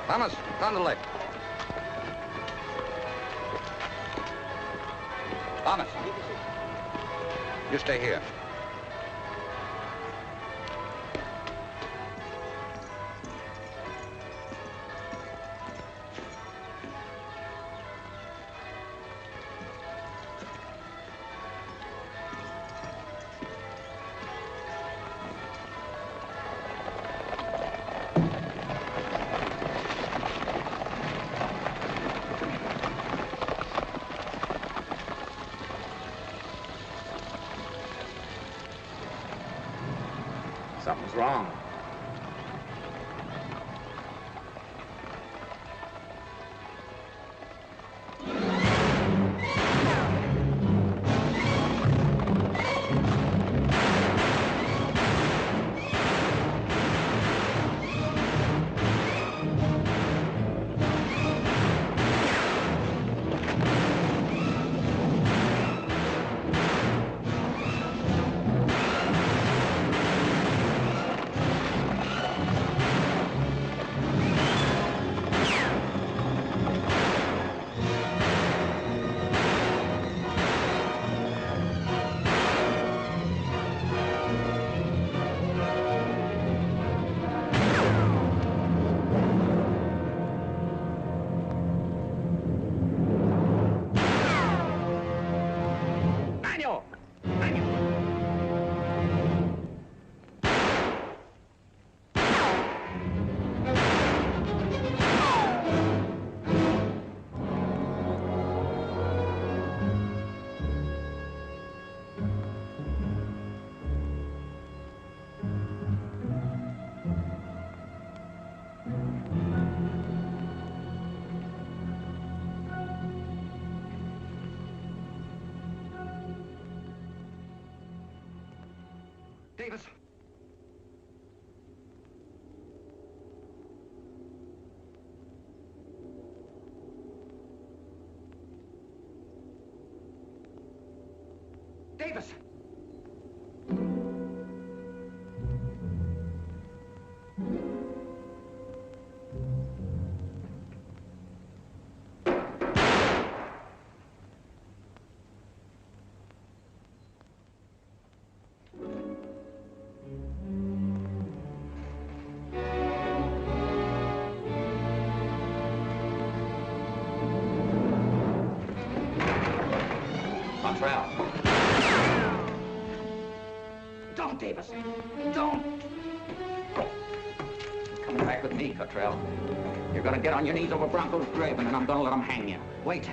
Thomas, down to the left. Thomas, you stay here. Something's wrong. Davis. Davis. Cottrell. Don't, Davis. Don't. Coming back with me, Cottrell. You're gonna get on your knees over Bronco's grave, and then I'm gonna let him hang you. Wait.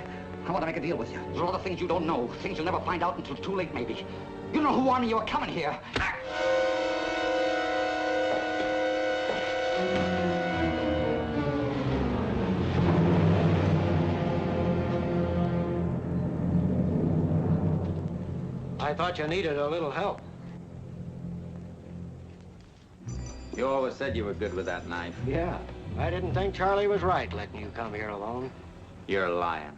I want to make a deal with you. There's a lot of things you don't know. Things you'll never find out until too late, maybe. You know who warned me you were coming here. I thought you needed a little help. You always said you were good with that knife. Yeah. I didn't think Charlie was right letting you come here alone. You're lying.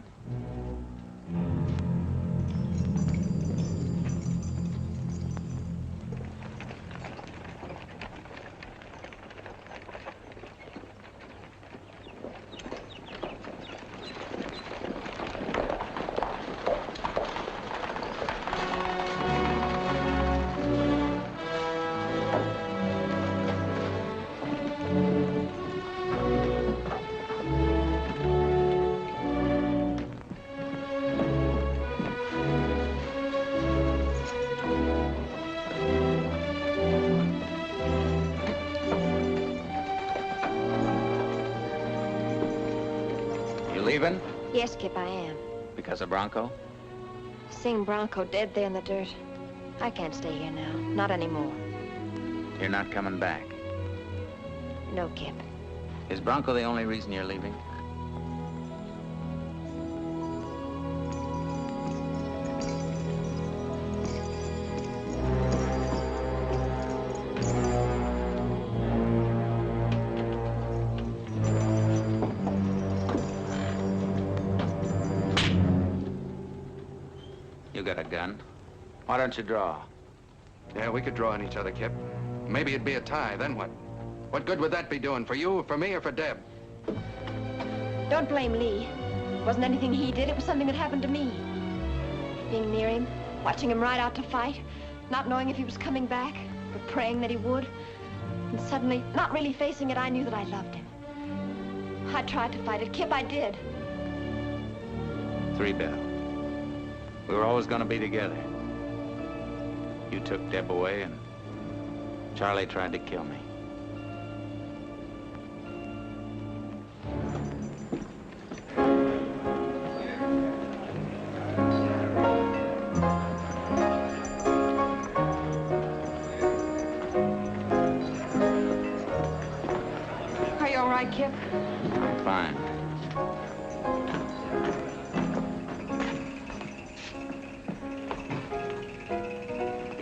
Leaving? Yes, Kip, I am. Because of Bronco? Seeing Bronco dead there in the dirt, I can't stay here now. Not anymore. You're not coming back? No, Kip. Is Bronco the only reason you're leaving? You got a gun. Why don't you draw? Yeah, we could draw on each other, Kip. Maybe it'd be a tie, then what? What good would that be doing? For you, for me, or for Deb? Don't blame Lee. It wasn't anything he did. It was something that happened to me. Being near him, watching him ride out to fight, not knowing if he was coming back, but praying that he would. And suddenly, not really facing it, I knew that I loved him. I tried to fight it. Kip, I did. 3 Bell. We were always going to be together. You took Deb away, and Charlie tried to kill me. Are you all right, Kip? I'm fine.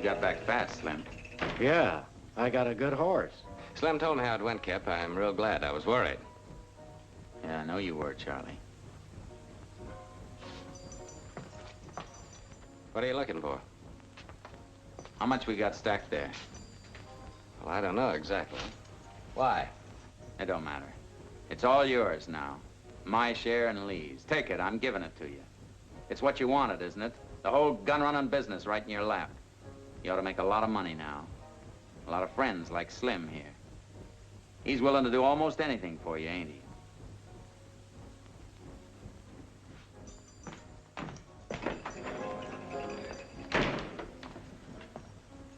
Got back fast, Slim. Yeah, I got a good horse. Slim told me how it went, Kip. I'm real glad. I was worried. Yeah, I know you were, Charlie. What are you looking for? How much we got stacked there? Well, I don't know exactly. Why? It don't matter. It's all yours now. My share and Lee's. Take it. I'm giving it to you. It's what you wanted, isn't it? The whole gun-running business right in your lap. You ought to make a lot of money now. A lot of friends like Slim here. He's willing to do almost anything for you, ain't he?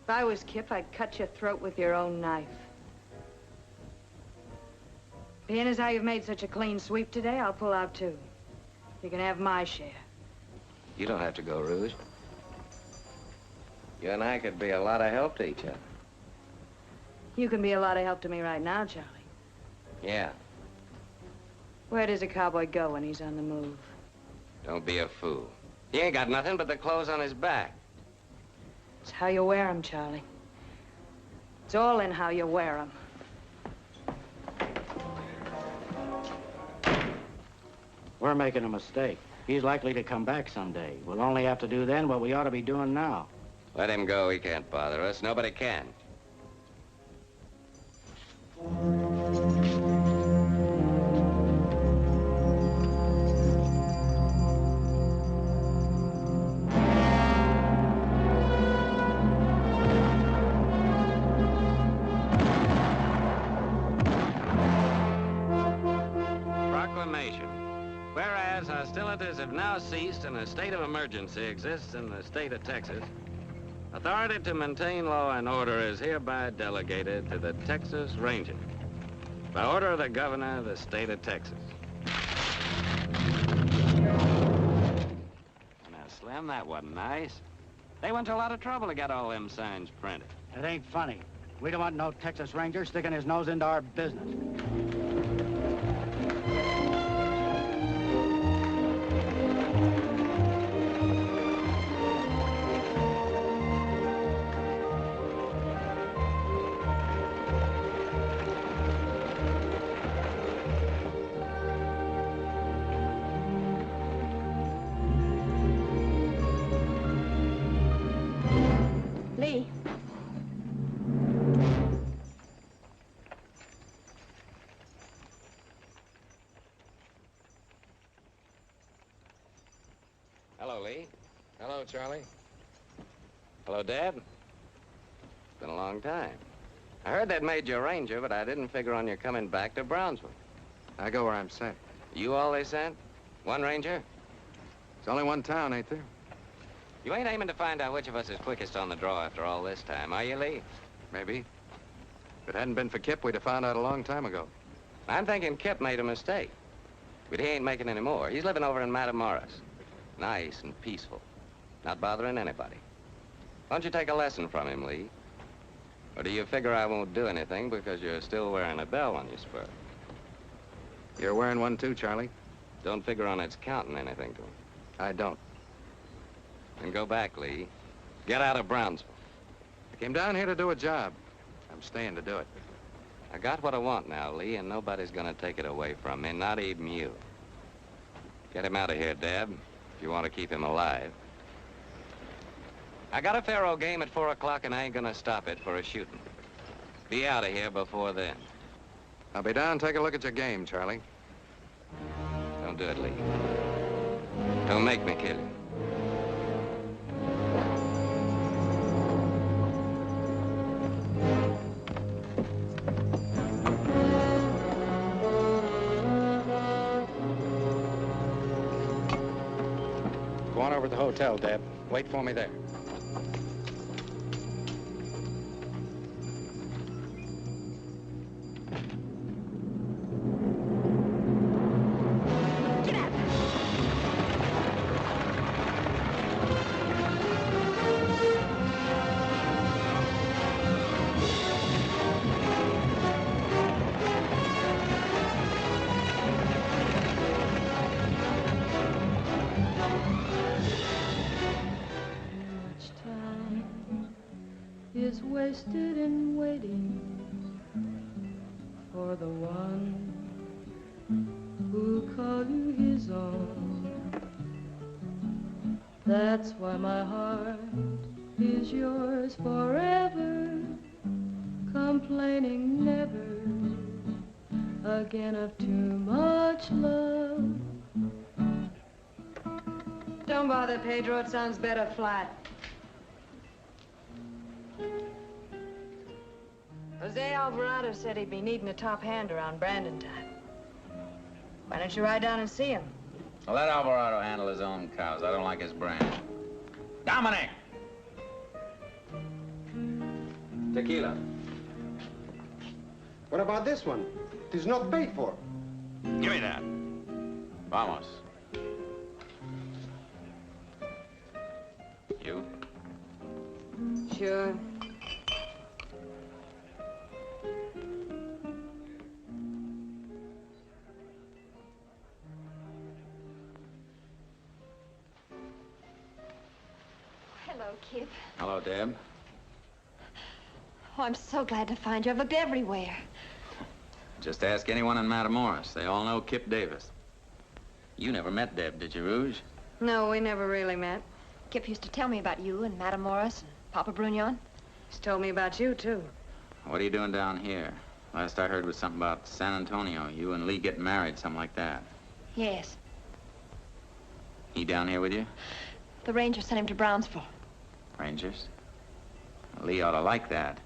If I was Kip, I'd cut your throat with your own knife. Being as how you've made such a clean sweep today, I'll pull out too. You can have my share. You don't have to go, Rouge. You and I could be a lot of help to each other. You can be a lot of help to me right now, Charlie. Yeah. Where does a cowboy go when he's on the move? Don't be a fool. He ain't got nothing but the clothes on his back. It's how you wear 'em, Charlie. It's all in how you wear 'em. We're making a mistake. He's likely to come back someday. We'll only have to do then what we ought to be doing now. Let him go. He can't bother us. Nobody can. Proclamation. Whereas hostilities have now ceased and a state of emergency exists in the state of Texas, Authority to maintain law and order is hereby delegated to the Texas Ranger. By order of the governor of the state of Texas. Now, Slim, that wasn't nice. They went to a lot of trouble to get all them signs printed. It ain't funny. We don't want no Texas Ranger sticking his nose into our business. Lee. Hello, Lee. Hello, Charlie. Hello, Dad. It's been a long time. I heard they'd made you a ranger, but I didn't figure on you coming back to Brownsville. I go where I'm sent. You all they sent? One ranger? There's only one town, ain't there? You ain't aiming to find out which of us is quickest on the draw after all this time, are you, Lee? Maybe. If it hadn't been for Kip, we'd have found out a long time ago. I'm thinking Kip made a mistake. But he ain't making any more. He's living over in Matamoros. Nice and peaceful. Not bothering anybody. Why don't you take a lesson from him, Lee? Or do you figure I won't do anything because you're still wearing a bell on your spur? You're wearing one too, Charlie. Don't figure on it's counting anything to him. I don't. Then go back, Lee. Get out of Brownsville. I came down here to do a job. I'm staying to do it. I got what I want now, Lee, and nobody's gonna take it away from me, not even you. Get him out of here, Dad, if you want to keep him alive. I got a faro game at 4 o'clock, and I ain't gonna stop it for a shooting. Be out of here before then. I'll be down and take a look at your game, Charlie. Don't do it, Lee. Don't make me kill you. Go on over to the hotel, Deb. Wait for me there. Is wasted in waiting for the one who'll call you his own. That's why my heart is yours forever, complaining never again of too much love. Don't bother, Pedro. It sounds better flat. Jose Alvarado said he'd be needing a top hand around Brandon time. Why don't you ride down and see him? Well, let Alvarado handle his own cows. I don't like his brand. Dominic! Tequila. What about this one? It is not paid for. Give me that. Vamos. You? Sure. Hello, Kip. Hello, Deb. Oh, I'm so glad to find you. I've looked everywhere. Just ask anyone in Matamoros. They all know Kip Davis. You never met Deb, did you, Rouge? No, we never really met. Kip used to tell me about you and Matamoros and Papa Brugnon. He's told me about you, too. What are you doing down here? Last I heard was something about San Antonio. You and Lee getting married, something like that. Yes. He down here with you? The ranger sent him to Brownsville. Rangers? Lee ought to like that.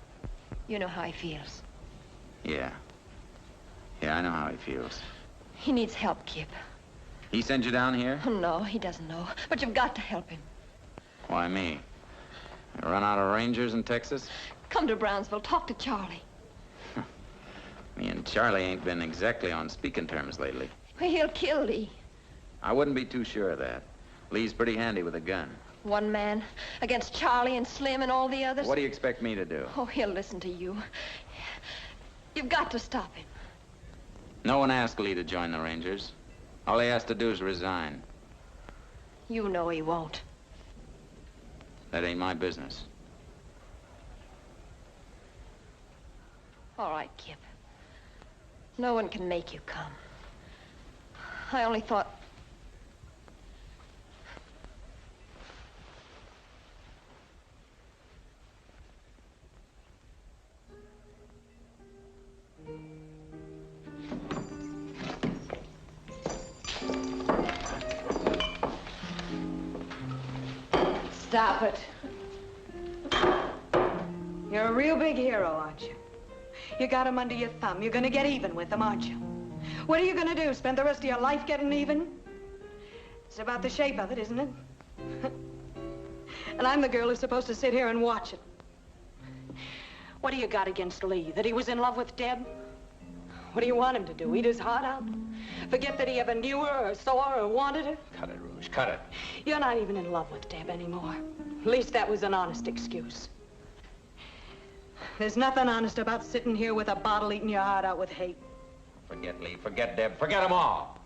You know how he feels. Yeah. Yeah, I know how he feels. He needs help, Kip. He sent you down here? Oh, no, he doesn't know. But you've got to help him. Why me? Run out of Rangers in Texas? Come to Brownsville. Talk to Charlie. Me and Charlie ain't been exactly on speaking terms lately. Well, he'll kill Lee. I wouldn't be too sure of that. Lee's pretty handy with a gun. One man against Charlie and Slim and all the others. What do you expect me to do? Oh, he'll listen to you. You've got to stop him. No one asked Lee to join the Rangers. All he has to do is resign. You know he won't. That ain't my business. All right, Kip. No one can make you come. I only thought... Stop it. You're a real big hero, aren't you? You got him under your thumb. You're gonna get even with him, aren't you? What are you gonna do? Spend the rest of your life getting even? It's about the shape of it, isn't it? And I'm the girl who's supposed to sit here and watch it. What do you got against Lee? That he was in love with Deb? What do you want him to do? Eat his heart out? Forget that he ever knew her or saw her or wanted her? Cut it, Rouge, cut it. You're not even in love with Deb anymore. At least that was an honest excuse. There's nothing honest about sitting here with a bottle eating your heart out with hate. Forget Lee, forget Deb, forget them all.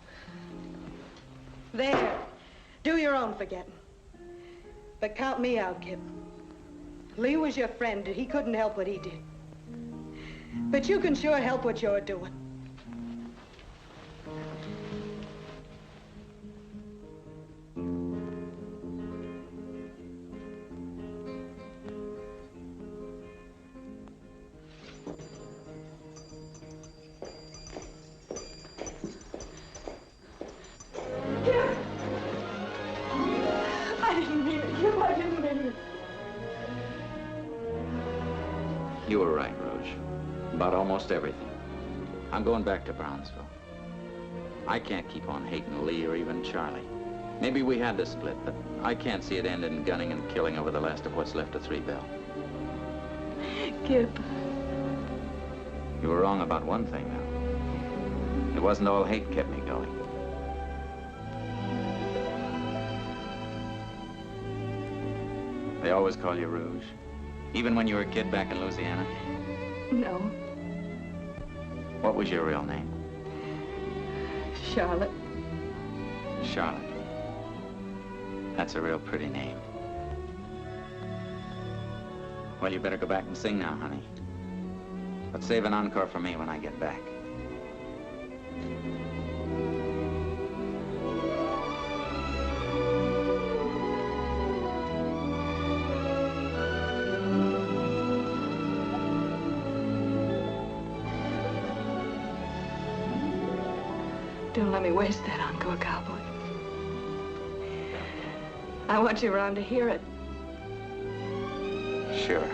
There. Do your own forgetting. But count me out, Kip. Lee was your friend. He couldn't help what he did. But you can sure help what you're doing. I didn't mean it, Kip. I didn't mean it. You were right, Rouge. About almost everything. I'm going back to Brownsville. I can't keep on hating Lee or even Charlie. Maybe we had to split, but I can't see it end in gunning and killing over the last of what's left of Three Bell. Kip. You were wrong about one thing, though. It wasn't all hate kept me going. They always call you Rouge, even when you were a kid back in Louisiana? No. What was your real name? Charlotte. Charlotte. That's a real pretty name. Well, you better go back and sing now, honey. But save an encore for me when I get back. Don't let me waste that encore, cowboy. I want you around to hear it. Sure.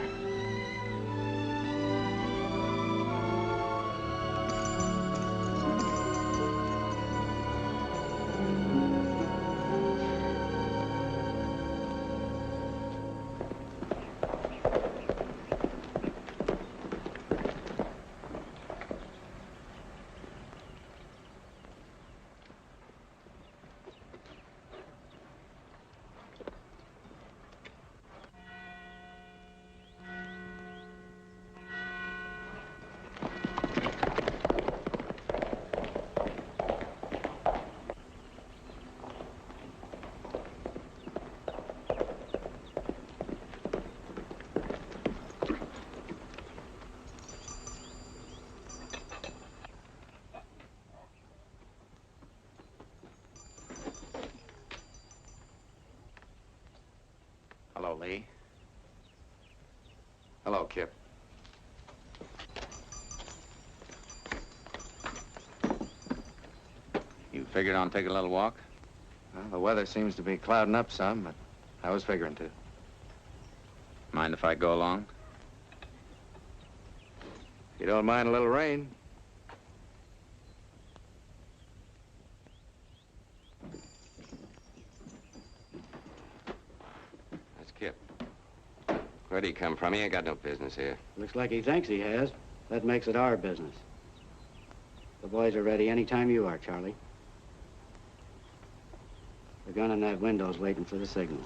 Hello, Lee. Hello, Kip. You figured on taking a little walk? Well, the weather seems to be clouding up some, but I was figuring to. Mind if I go along? If you don't mind a little rain. That's Kip. Where'd he come from? He ain't got no business here. Looks like he thinks he has. That makes it our business. The boys are ready any time you are, Charlie. The gun in that window's waiting for the signal.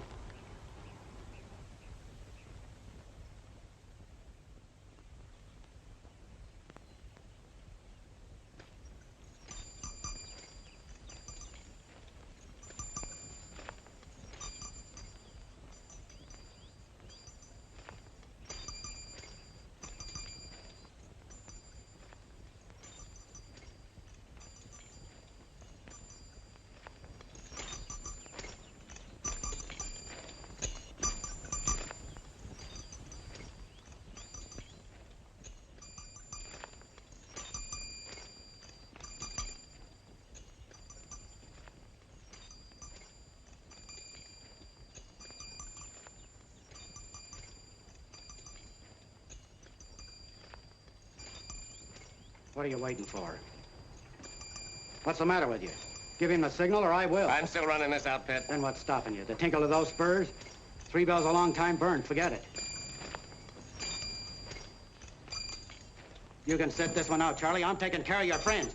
What are you waiting for? What's the matter with you? Give him the signal or I will. I'm still running this outfit. Then what's stopping you? The tinkle of those spurs? 3 bells a long time burned. Forget it. You can sit this one out, Charlie. I'm taking care of your friends.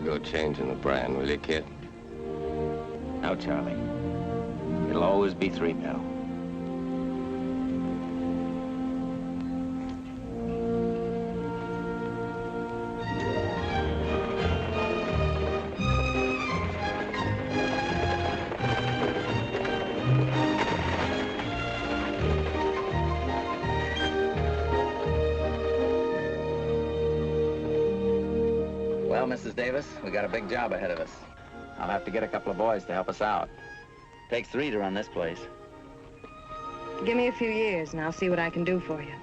Go changing the brand, will you, kid? No, Charlie. It'll always be 3 bell. Well, Mrs. Davis, we got a big job ahead of us. I'll have to get a couple of boys to help us out. Takes 3 to run this place. Give me a few years and I'll see what I can do for you.